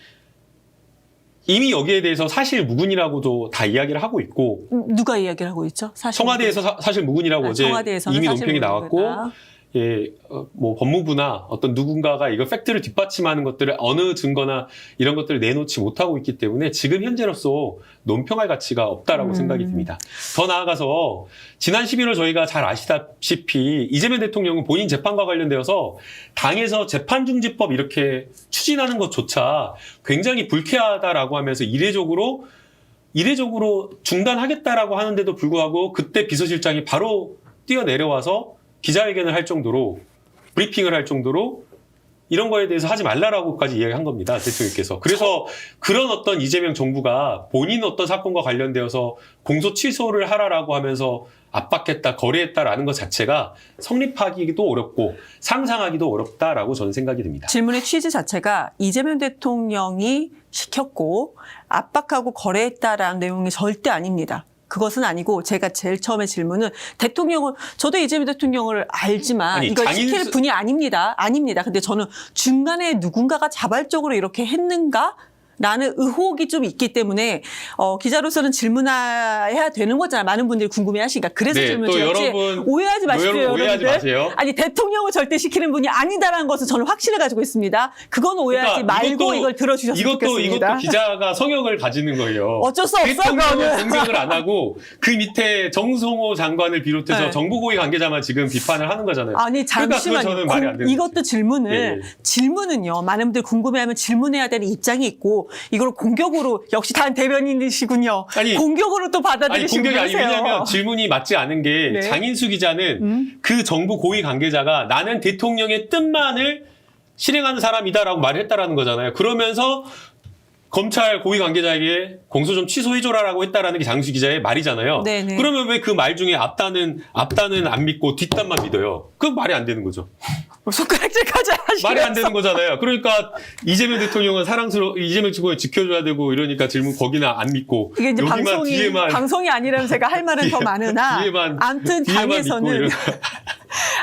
이미 여기에 대해서 사실 무근이라고도 다 이야기를 하고 있고, 누가 이야기를 하고 있죠? 사실 청와대에서 사실 무근이라고 어제 청와대에서는 이미 사실 논평이 무근이다. 나왔고, 예, 법무부나 어떤 누군가가 이거 팩트를 뒷받침하는 것들을 어느 증거나 이런 것들을 내놓지 못하고 있기 때문에 지금 현재로서 논평할 가치가 없다라고 생각이 듭니다. 더 나아가서 지난 11월 저희가 잘 아시다시피 이재명 대통령은 본인 재판과 관련되어서 당에서 재판중지법 이렇게 추진하는 것조차 굉장히 불쾌하다라고 하면서 이례적으로 중단하겠다라고 하는데도 불구하고 그때 비서실장이 바로 뛰어내려와서 기자회견을 할 정도로 브리핑을 할 정도로 이런 거에 대해서 하지 말라라고까지 이야기한 겁니다. 대통령께서. 그래서 그런 어떤 이재명 정부가 본인 어떤 사건과 관련되어서 공소 취소를 하라라고 하면서 압박했다, 거래했다라는 것 자체가 성립하기도 어렵고 상상하기도 어렵다라고 저는 생각이 듭니다. 질문의 취지 자체가 이재명 대통령이 시켰고 압박하고 거래했다라는 내용이 절대 아닙니다. 그것은 아니고 제가 제일 처음에 질문은 대통령은 저도 이재명 대통령을 알지만 아니, 이걸 시킬 분이 아닙니다. 근데 저는 중간에 누군가가 자발적으로 이렇게 했는가? 라는 의혹이 좀 있기 때문에 기자로서는 질문해야 되는 거잖아요. 많은 분들이 궁금해하시니까 그래서 네, 질문 또 드렸지. 여러분, 오해하지 마십시오. 오해하지 여러분들. 마세요. 아니 대통령을 절대 시키는 분이 아니다라는 것을 저는 확신을 가지고 있습니다. 그건 오해하지 그러니까 말고 이걸 들어주셨으면 좋겠습니다. 이것도 기자가 성역을 가지는 거예요. 어쩔 수 없어, 대통령은 그거는. 공격을 안 하고 그 밑에 정성호 장관을 비롯해서 네. 정부고위 관계자만 지금 비판을 하는 거잖아요. 아니 그러니까 그건 저는 말이 안 잠시만요. 되는 이것도 질문을 예, 예. 질문은요. 많은 분들 궁금해하면 질문해야 되는 입장이 있고 하더라도 이걸 공격으로 역시 단 대변인이시군요. 아니, 공격으로 또 아니, 받아들이시고 공격이 아니, 그러세요. 왜냐면 질문이 맞지 않은 게 네. 장인수 기자는 그 정부 고위 관계자가 나는 대통령의 뜻만을 실행하는 사람이다라고 말을 했다라는 거잖아요. 그러면서 검찰 고위 관계자에게 공소 좀 취소해줘라라고 했다라는 게 장인수 기자의 말이잖아요. 네네. 그러면 왜 그 말 중에 앞단은 안 믿고 뒷단만 믿어요? 그건 말이 안 되는 거죠. 손가락질까지 하시면서. 말이 안 되는 거잖아요. 그러니까 이재명 대통령은 이재명 대통령을 지켜줘야 되고 이러니까 질문 거기나 안 믿고 이게 이제 여기만 뒤에만 방송이 아니라면 제가 할 말은 더 많으나 아무튼 뒤에만 당에서는 믿고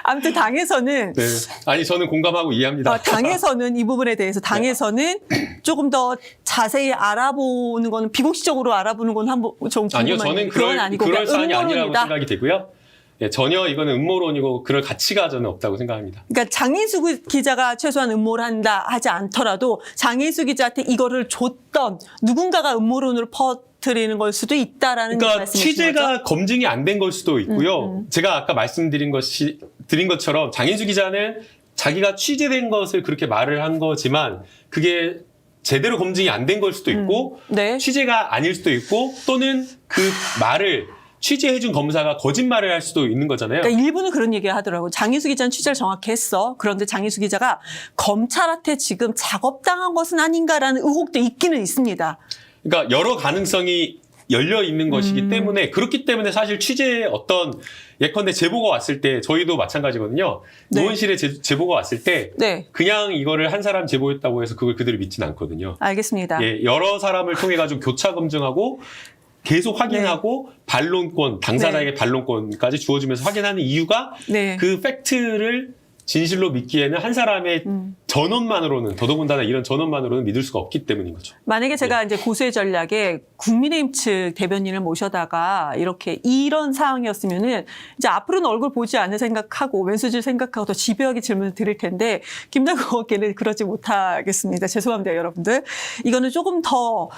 아무튼 당에서는 네. 아니 저는 공감하고 이해합니다. 당에서는 이 부분에 대해서 당에서는 조금 더 자세히 알아보는 거는 비공식적으로 알아보는 건 한번 좀 아니요, 궁금한데 저는 그건 아니고 그럴 그냥 사안이 아니라고 음모론이다. 생각이 되고요. 예, 전혀 이거는 음모론이고 그럴 가치가 저는 없다고 생각합니다. 그러니까 장인수 기자가 최소한 음모를 한다 하지 않더라도 장인수 기자한테 이거를 줬던 누군가가 음모론을 퍼뜨리는 걸 수도 있다라는 그러니까 말씀이신 취재가 거죠? 검증이 안 된 걸 수도 있고요. 제가 아까 말씀드린 것처럼 장인수 기자는 자기가 취재된 것을 그렇게 말을 한 거지만 그게 제대로 검증이 안 된 걸 수도 있고 네. 취재가 아닐 수도 있고 또는 그 말을 취재해준 검사가 거짓말을 할 수도 있는 거잖아요. 그러니까 일부는 그런 얘기를 하더라고요. 장인수 기자는 취재를 정확히 했어. 그런데 장인수 기자가 검찰한테 지금 작업당한 것은 아닌가라는 의혹도 있기는 있습니다. 그러니까 여러 가능성이 열려 있는 것이기 때문에 그렇기 때문에 사실 취재에 어떤 예컨대 제보가 왔을 때 저희도 마찬가지거든요. 네. 의원실에 제보가 왔을 때 네. 그냥 이거를 한 사람 제보했다고 해서 그걸 그대로 믿지는 않거든요. 알겠습니다. 예, 여러 사람을 통해 가지고 교차 검증하고 계속 확인하고 반론권, 당사자에게 반론권까지 주어지면서 확인하는 이유가 네. 그 팩트를 진실로 믿기에는 한 사람의 전원만으로는 더더군다나 이런 전원만으로는 믿을 수가 없기 때문인 거죠. 만약에 제가 이제 고수의 전략에 국민의힘 측 대변인을 모셔다가 이렇게 이런 상황이었으면은 이제 앞으로는 얼굴 보지 않을 생각하고 왼수질 생각하고 더 집요하게 질문을 드릴 텐데 김남국 의원께는 그러지 못하겠습니다. 죄송합니다, 여러분들. 이거는 조금 더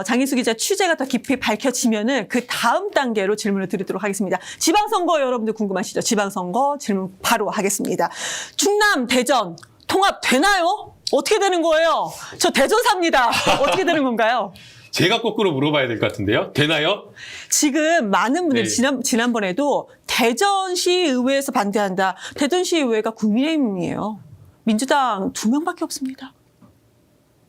장인수 기자 취재가 더 깊이 밝혀지면은 그 다음 단계로 질문을 드리도록 하겠습니다. 지방선거 여러분들 궁금하시죠? 지방선거 질문 바로 하겠습니다. 충남, 대전 통합 되나요? 어떻게 되는 거예요? 저 대전 삽니다. 어떻게 되는 건가요? 제가 거꾸로 물어봐야 될 것 같은데요. 되나요? 지금 많은 분들이 네. 지난번에도 대전시의회에서 반대한다. 대전시의회가 국민의힘이에요. 민주당 2명밖에 없습니다.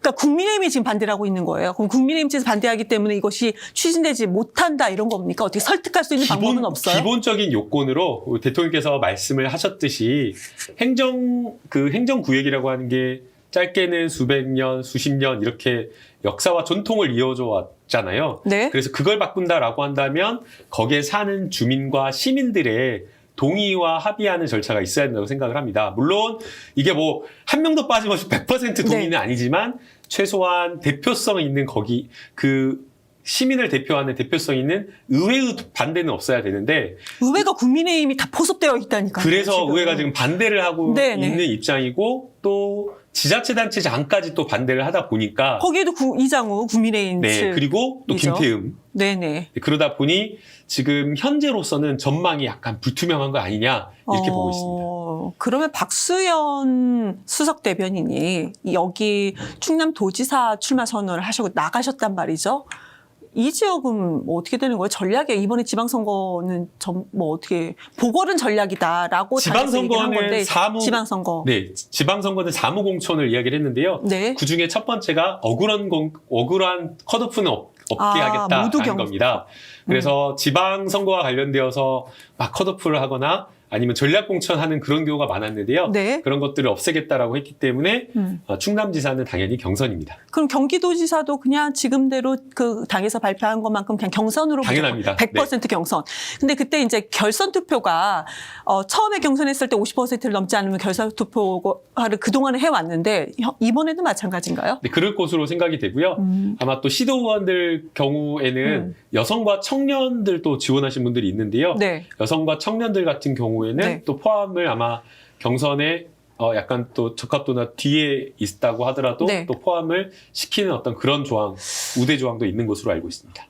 그러니까 국민의힘이 지금 반대를 하고 있는 거예요. 그럼 국민의힘 측에서 반대하기 때문에 이것이 추진되지 못한다 이런 겁니까? 어떻게 설득할 수 있는 방법은 없어요? 기본적인 요건으로 대통령께서 말씀을 하셨듯이 행정구역이라고 하는 게 짧게는 수백 년, 수십 년 이렇게 역사와 전통을 이어져 왔잖아요. 네. 그래서 그걸 바꾼다라고 한다면 거기에 사는 주민과 시민들의 동의와 합의하는 절차가 있어야 된다고 생각을 합니다. 물론 이게 뭐 한 명도 빠짐없이 100% 동의는 네. 아니지만 최소한 대표성 있는 시민을 대표하는 대표성 있는 의회의 반대는 없어야 되는데 의회가 국민의힘이 다 포섭되어 있다니까요. 그래서 지금. 의회가 지금 반대를 하고 네네. 있는 입장이고 또 지자체단체장까지 또 반대를 하다 보니까 거기에도 이장우 국민의힘 네 측. 그리고 또 이죠. 김태흠 네네. 그러다 보니 지금 현재로서는 전망이 약간 불투명한 거 아니냐 이렇게 보고 있습니다. 그러면 박수현 수석 대변인이 여기 충남도지사 출마 선언을 하시고 나가셨단 말이죠. 이 지역은 뭐 어떻게 되는 거예요? 전략에 이번에 지방선거는 어떻게 보궐은 전략이다라고 지방선거는 건데 지방선거. 네, 지방선거는 사무공천을 이야기를 했는데요. 네. 그 중에 첫 번째가 억울한 컷오프는 없게 하겠다라는 겁니다. 그래서 지방선거와 관련되어서 막 컷오프를 하거나 아니면 전략공천하는 그런 경우가 많았는데요. 네. 그런 것들을 없애겠다라고 했기 때문에 충남지사는 당연히 경선입니다. 그럼 경기도지사도 그냥 지금대로 그 당에서 발표한 것만큼 그냥 경선으로 당연합니다. 100% 경선. 근데 그때 이제 결선 투표가 처음에 경선했을 때 50%를 넘지 않으면 결선 투표를 그동안은 해왔는데 이번에도 마찬가지인가요? 네, 그럴 것으로 생각이 되고요. 아마 또 시도의원들 경우에는 여성과 청년들도 지원하신 분들이 있는데요. 네. 여성과 청년들 같은 경우에는 네. 또 포함을 아마 경선에 약간 또 적합도나 뒤에 있다고 하더라도 네. 또 포함을 시키는 어떤 그런 조항, 우대 조항도 있는 것으로 알고 있습니다.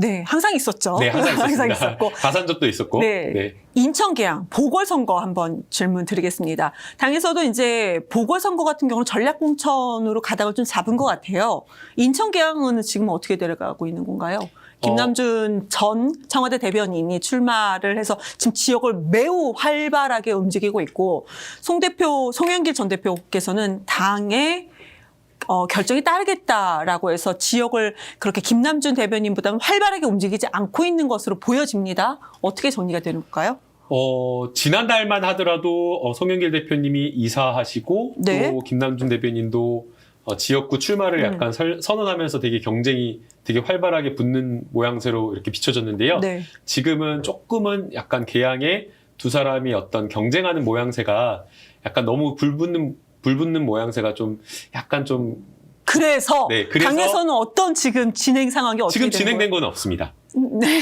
네, 항상 있었죠. 네, 항상 있었습니다. 있었고. 가산점도 있었고. 네. 인천 계양 보궐선거 한번 질문 드리겠습니다. 당에서도 이제 보궐선거 같은 경우는 전략공천으로 가닥을 좀 잡은 것 같아요. 인천 계양은 지금 어떻게 데려가고 있는 건가요? 김남준 전 청와대 대변인이 출마를 해서 지금 지역을 매우 활발하게 움직이고 있고, 송영길 전 대표께서는 당의 결정이 따르겠다라고 해서 지역을 그렇게 김남준 대변인보다는 활발하게 움직이지 않고 있는 것으로 보여집니다. 어떻게 정리가 되는가요? 지난달만 하더라도 송영길 대표님이 이사하시고 네. 또 김남준 대변인도 지역구 출마를 약간 선언하면서 되게 경쟁이 되게 활발하게 붙는 모양새로 이렇게 비춰졌는데요. 네. 지금은 조금은 약간 계양에 두 사람이 어떤 경쟁하는 모양새가 약간 너무 불붙는 모양새가 좀 약간 좀 그래서, 네, 그래서 당에서는 어떤 지금 진행 상황이 어떻게 지금 되는 진행된 거예요? 건 없습니다. 네.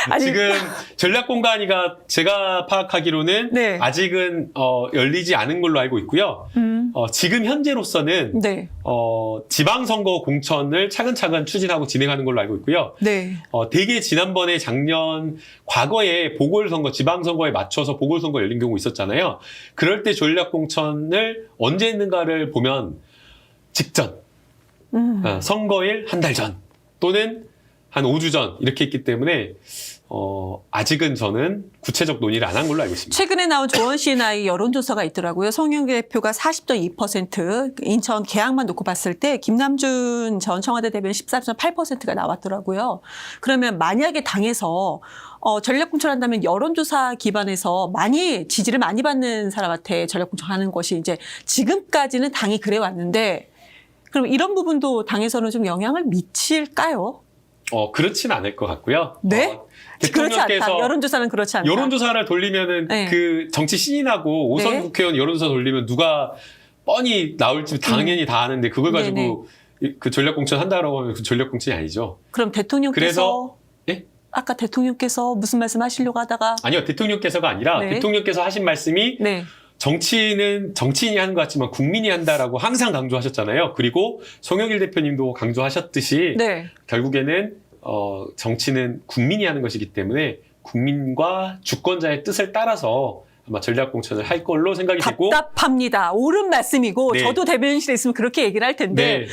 아니, 지금 전략공간위가 제가 파악하기로는 네. 아직은 열리지 않은 걸로 알고 있고요. 지금 현재로서는 네. 지방선거 공천을 차근차근 추진하고 진행하는 걸로 알고 있고요. 네. 되게 지난번에 작년 과거에 보궐선거, 지방선거에 맞춰서 보궐선거 열린 경우 있었잖아요. 그럴 때 전략공천을 언제 했는가를 보면 직전, 선거일 한 달 전 또는 한 5주 전 이렇게 했기 때문에 아직은 저는 구체적 논의를 안 한 걸로 알고 있습니다. 최근에 나온 조원CNI 여론조사가 있더라고요. 송영길 대표가 40.2%, 인천 계양만 놓고 봤을 때 김남준 전 청와대 대변인 14.8%가 나왔더라고요. 그러면 만약에 당에서 전략공천한다면 여론조사 기반에서 지지를 많이 받는 사람한테 전략공천하는 것이 이제 지금까지는 당이 그래 왔는데, 그럼 이런 부분도 당에서는 좀 영향을 미칠까요? 그렇진 않을 것 같고요. 네? 그렇지 않다. 대통령께서 여론조사는 그렇지 않다. 여론조사를 돌리면은 네. 그 정치 신인하고 5선 네. 국회의원 여론조사 돌리면 누가 뻔히 나올지 당연히 다 아는데 그걸 가지고 그 전략공천 한다라고 하면 그 전략공천이 아니죠. 그럼 대통령께서 그래서 아까 대통령께서 무슨 말씀 하시려고 하다가 아니요, 대통령께서가 아니라 네. 대통령께서 하신 말씀이 네. 정치는 정치인이 하는 것 같지만 국민이 한다라고 항상 강조하셨잖아요. 그리고 송영길 대표님도 강조하셨듯이 네. 결국에는 정치는 국민이 하는 것이기 때문에 국민과 주권자의 뜻을 따라서 아마 전략공천을 할 걸로 생각이 되고, 답답합니다. 옳은 말씀이고 네. 저도 대변인실에 있으면 그렇게 얘기를 할 텐데 네.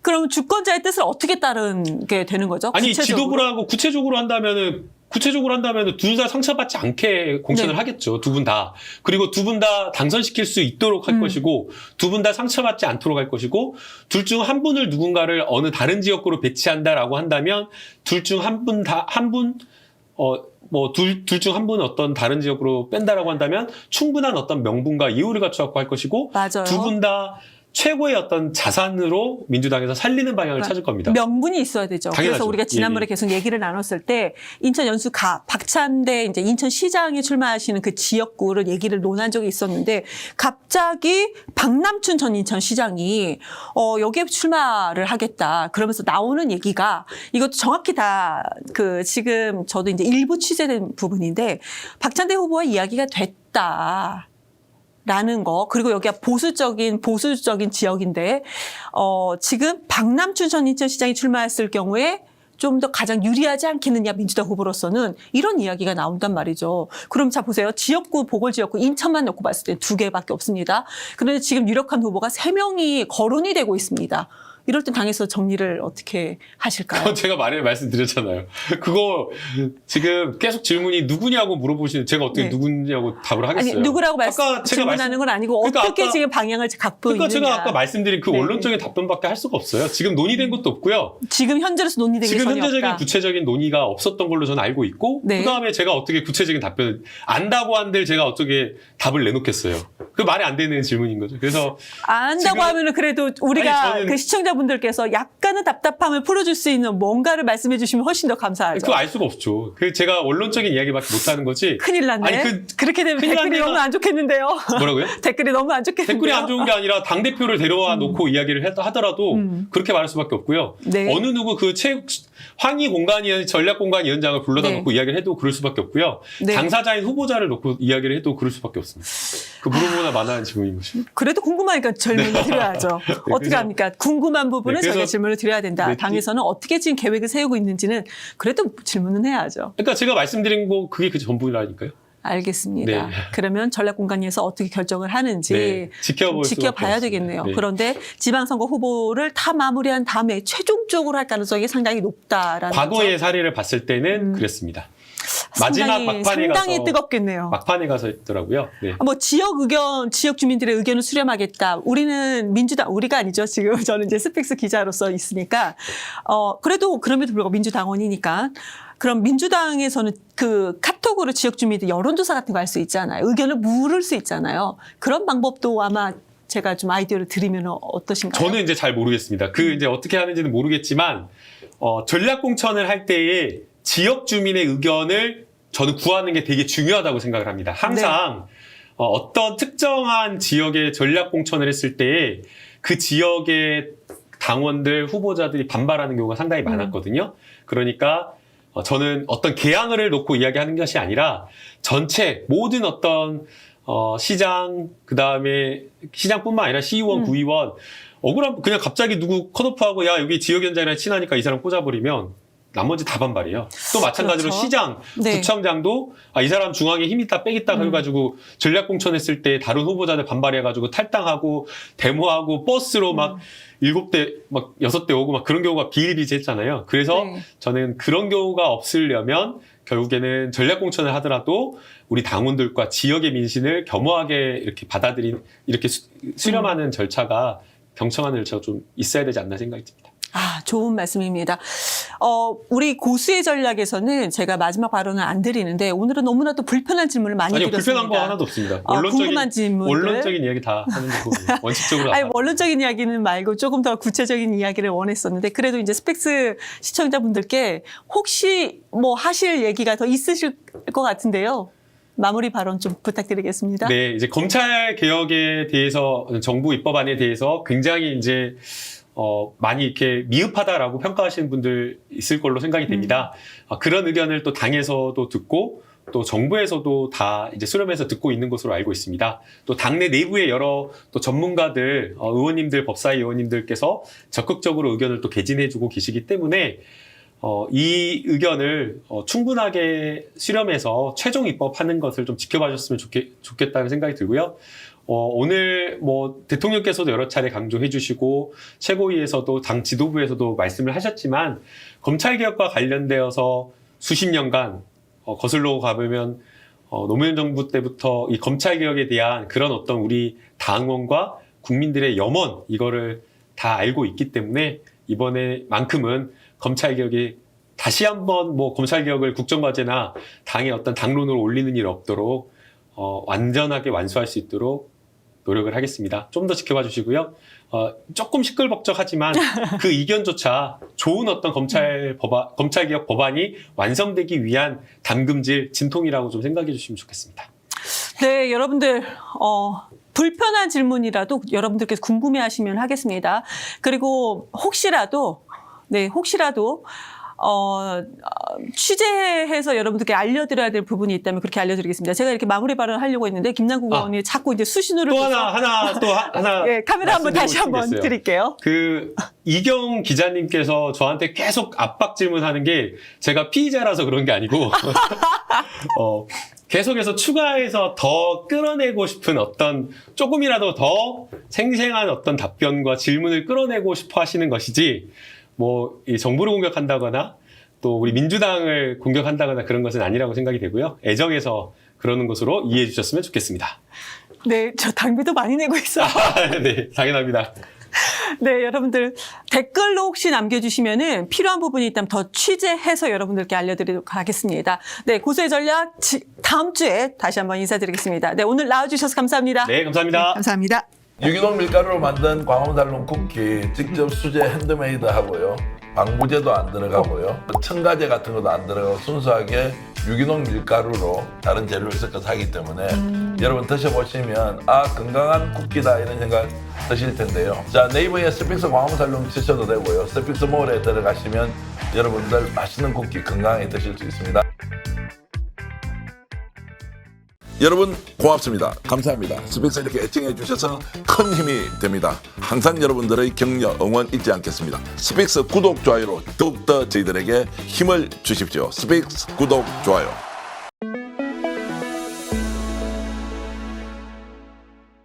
그럼 주권자의 뜻을 어떻게 따르게 되는 거죠? 아니 구체적으로? 지도부라고 구체적으로 한다면은 둘 다 상처받지 않게 공천을 네. 하겠죠. 두 분 다. 그리고 두 분 다 당선시킬 수 있도록 할 것이고, 두 분 다 상처받지 않도록 할 것이고, 둘 중 한 분을 누군가를 어느 다른 지역구로 배치한다라고 한다면 둘 중 한 분 둘 중 한 분 어떤 다른 지역으로 뺀다라고 한다면 충분한 어떤 명분과 이유를 갖춰갖고 할 것이고, 맞아요. 두 분 다 최고의 어떤 자산으로 민주당에서 살리는 방향을 찾을 겁니다. 명분이 있어야 되죠. 당연하죠. 그래서 우리가 지난번에 계속 얘기를 나눴을 때 인천 연수 박찬대 이제 인천시장에 출마하시는 그 지역구를 얘기를 논한 적이 있었는데, 갑자기 박남춘 전 인천시장이 여기에 출마를 하겠다 그러면서 나오는 얘기가, 이것도 정확히 다 지금 저도 이제 일부 취재된 부분인데, 박찬대 후보와 이야기가 됐다. 라는 거, 그리고 여기가 보수적인 지역인데, 지금 박남춘 전 인천시장이 출마했을 경우에 좀 더 가장 유리하지 않겠느냐, 민주당 후보로서는, 이런 이야기가 나온단 말이죠. 그럼 자 보세요. 지역구, 보궐지역구, 인천만 놓고 봤을 때 2개밖에 없습니다. 그런데 지금 유력한 후보가 3명이 거론이 되고 있습니다. 이럴 때 당에서 정리를 어떻게 하실까요? 제가 말씀드렸잖아요. 그거 지금 계속 질문이 누구냐고 물어보시는, 제가 어떻게 네. 누구냐고 답을 하겠어요. 아니, 누구라고 아까 제가 질문하는 건 아니고 그러니까 어떻게 아까- 지금 방향을 갖고 그러니까 있느냐. 제가 아까 말씀드린 그 네. 원론적인 답변밖에 할 수가 없어요. 지금 논의된 것도 없고요. 지금 현재로서 논의된 게 지금 전혀 현재적인 없다. 구체적인 논의가 없었던 걸로 저는 알고 있고, 네. 그다음에 제가 어떻게 구체적인 답변을 안다고 한들 제가 어떻게 답을 내놓겠어요. 그 말이 안 되는 질문인 거죠. 그래서 안다고 지금- 하면은 그래도 우리가 아니, 저는- 그 시청자분들께서 약간 약간의 답답함을 풀어줄 수 있는 뭔가를 말씀해 주시면 훨씬 더 감사하죠. 그거 알 수가 없죠. 제가 원론적인 이야기밖에 못하는 거지. 큰일 났네. 아니, 그렇게 되면 큰일 댓글이 났네가- 너무 안 좋겠는데요. 뭐라고요? 댓글이 너무 안 좋겠는데요. 댓글이 안 좋은 게 아니라 당대표를 데려와 놓고 이야기를 하더라도 그렇게 말할 수밖에 없고요. 네. 어느 누구 황희 공간위원, 전략공간위원장을 불러다 네. 놓고 이야기를 해도 그럴 수밖에 없고요. 네. 당사자인 후보자를 놓고 이야기를 해도 그럴 수밖에 없습니다. 그 물어보나 마나한 질문인 것이죠. 그래도 궁금하니까 질문을 드려야죠. 어떻게 그래서- 합니까? 궁금한 부분은 네, 그래서- 저희가 질문을 드려야 된다. 네, 당에서는 어떻게 지금 계획을 세우고 있는지는 그래도 질문은 해야죠. 그러니까 제가 말씀드린 거 그게 그 전부라니까요. 알겠습니다. 네. 그러면 전략공간위에서 어떻게 결정을 하는지 네, 지켜볼 지켜봐야 수밖에 되겠네요. 없습니다. 네. 그런데 지방선거 후보를 다 마무리한 다음에 최종적으로 할 가능성이 상당히 높다라는 과거의 거죠. 사례를 봤을 때는 그랬습니다. 마지막 막판에 상당히 가서 뜨겁겠네요. 막판에 가서 있더라고요. 네. 뭐 지역 의견, 지역 주민들의 의견을 수렴하겠다. 우리는 민주당, 우리가 아니죠. 지금 저는 이제 스펙스 기자로서 있으니까. 그래도 그럼에도 불구하고 민주당원이니까. 그럼 민주당에서는 그 카톡으로 지역 주민들 여론조사 같은 거 할 수 있잖아요. 의견을 물을 수 있잖아요. 그런 방법도 아마 제가 좀 아이디어를 드리면 어떠신가요? 저는 이제 잘 모르겠습니다. 이제 어떻게 하는지는 모르겠지만, 전략공천을 할 때에 지역 주민의 의견을 저는 구하는 게 되게 중요하다고 생각을 합니다. 항상 어떤 특정한 지역의 전략공천을 했을 때에 그 지역의 당원들, 후보자들이 반발하는 경우가 상당히 많았거든요. 그러니까 저는 어떤 개항을 놓고 이야기하는 것이 아니라 전체 모든 어떤 시장, 그다음에 시장뿐만 아니라 시의원, 구의원 억울한 그냥 갑자기 누구 컷오프하고 야 여기 지역위원장이랑 친하니까 이 사람 꽂아버리면 나머지 다 반발이에요. 또 마찬가지로 그렇죠. 시장, 네. 구청장도 이 사람 중앙에 힘 있다 빼겠다 해가지고 전략공천했을 때 다른 후보자들 반발해가지고 탈당하고 데모하고 버스로 막 7대, 막 6대 오고 막 그런 경우가 비일비재했잖아요. 그래서 네. 저는 그런 경우가 없으려면 결국에는 전략공천을 하더라도 우리 당원들과 지역의 민심을 겸허하게 이렇게 이렇게 수렴하는 절차가 경청하는 절차가 좀 있어야 되지 않나 생각이 듭니다. 좋은 말씀입니다. 우리 고수의 전략에서는 제가 마지막 발언을 안 드리는데 오늘은 너무나도 불편한 질문을 많이 아니요, 드렸습니다. 불편한 거 하나도 없습니다. 궁금한 질문들. 원론적인 이야기 다 하는 거고 원칙적으로. 아니, 원론적인 이야기는 말고 조금 더 구체적인 이야기를 원했었는데 그래도 이제 스펙스 시청자분들께 혹시 뭐 하실 얘기가 더 있으실 것 같은데요. 마무리 발언 좀 부탁드리겠습니다. 네, 이제 검찰 개혁에 대해서 정부 입법안에 대해서 굉장히 이제 많이 이렇게 미흡하다라고 평가하시는 분들 있을 걸로 생각이 됩니다. 그런 의견을 또 당에서도 듣고 또 정부에서도 다 이제 수렴해서 듣고 있는 것으로 알고 있습니다. 또 당내 내부의 여러 또 전문가들, 의원님들, 법사위 의원님들께서 적극적으로 의견을 또 개진해주고 계시기 때문에 이 의견을 충분하게 수렴해서 최종 입법하는 것을 좀 지켜봐 줬으면 좋겠다는 생각이 들고요. 오늘 뭐 대통령께서도 여러 차례 강조해 주시고 최고위에서도 당 지도부에서도 말씀을 하셨지만 검찰개혁과 관련되어서 수십 년간 거슬러 가보면 노무현 정부 때부터 이 검찰개혁에 대한 그런 어떤 우리 당원과 국민들의 염원 이거를 다 알고 있기 때문에 이번에만큼은 검찰개혁이 다시 한번 뭐 검찰개혁을 국정과제나 당의 어떤 당론으로 올리는 일 없도록 완전하게 완수할 수 있도록 노력을 하겠습니다. 좀 더 지켜봐 주시고요. 조금 시끌벅적하지만 그 이견조차 좋은 어떤 검찰개혁 법안이 완성되기 위한 담금질, 진통이라고 좀 생각해 주시면 좋겠습니다. 네, 여러분들 불편한 질문이라도 여러분들께서 궁금해하시면 하겠습니다. 그리고 혹시라도 취재해서 여러분들께 알려드려야 될 부분이 있다면 그렇게 알려드리겠습니다. 제가 이렇게 마무리 발언을 하려고 했는데 김남국 의원이 자꾸 이제 수신호를 또 하나 예, 카메라 한번 다시 한번 말씀드리고 드릴게요. 이경 기자님께서 저한테 계속 압박 질문하는 게 제가 피의자라서 그런 게 아니고 계속해서 추가해서 더 끌어내고 싶은 어떤 조금이라도 더 생생한 어떤 답변과 질문을 끌어내고 싶어 하시는 것이지 뭐 이 정부를 공격한다거나 또 우리 민주당을 공격한다거나 그런 것은 아니라고 생각이 되고요. 애정에서 그러는 것으로 이해해 주셨으면 좋겠습니다. 네, 저 당비도 많이 내고 있어요. 네, 당연합니다. 네, 여러분들 댓글로 혹시 남겨주시면은 필요한 부분이 있다면 더 취재해서 여러분들께 알려드리도록 하겠습니다. 네, 고수의 전략 다음 주에 다시 한번 인사드리겠습니다. 네, 오늘 나와주셔서 감사합니다. 네, 감사합니다. 감사합니다. 유기농 밀가루로 만든 광화문살롱 쿠키 직접 수제 핸드메이드 하고요. 방부제도 안 들어가고요. 첨가제 같은 것도 안 들어가고 순수하게 유기농 밀가루로 다른 재료를 섞어서 하기 때문에 여러분 드셔보시면 아 건강한 쿠키다 이런 생각 드실 텐데요. 자 네이버에 스픽스 광화문살롱 치셔도 되고요. 스픽스 몰에 들어가시면 여러분들 맛있는 쿠키 건강하게 드실 수 있습니다. 여러분 고맙습니다. 감사합니다. 스픽스 이렇게 애청해 주셔서 큰 힘이 됩니다. 항상 여러분들의 격려, 응원 잊지 않겠습니다. 스픽스 구독, 좋아요로 더욱더 저희들에게 힘을 주십시오. 스픽스 구독, 좋아요.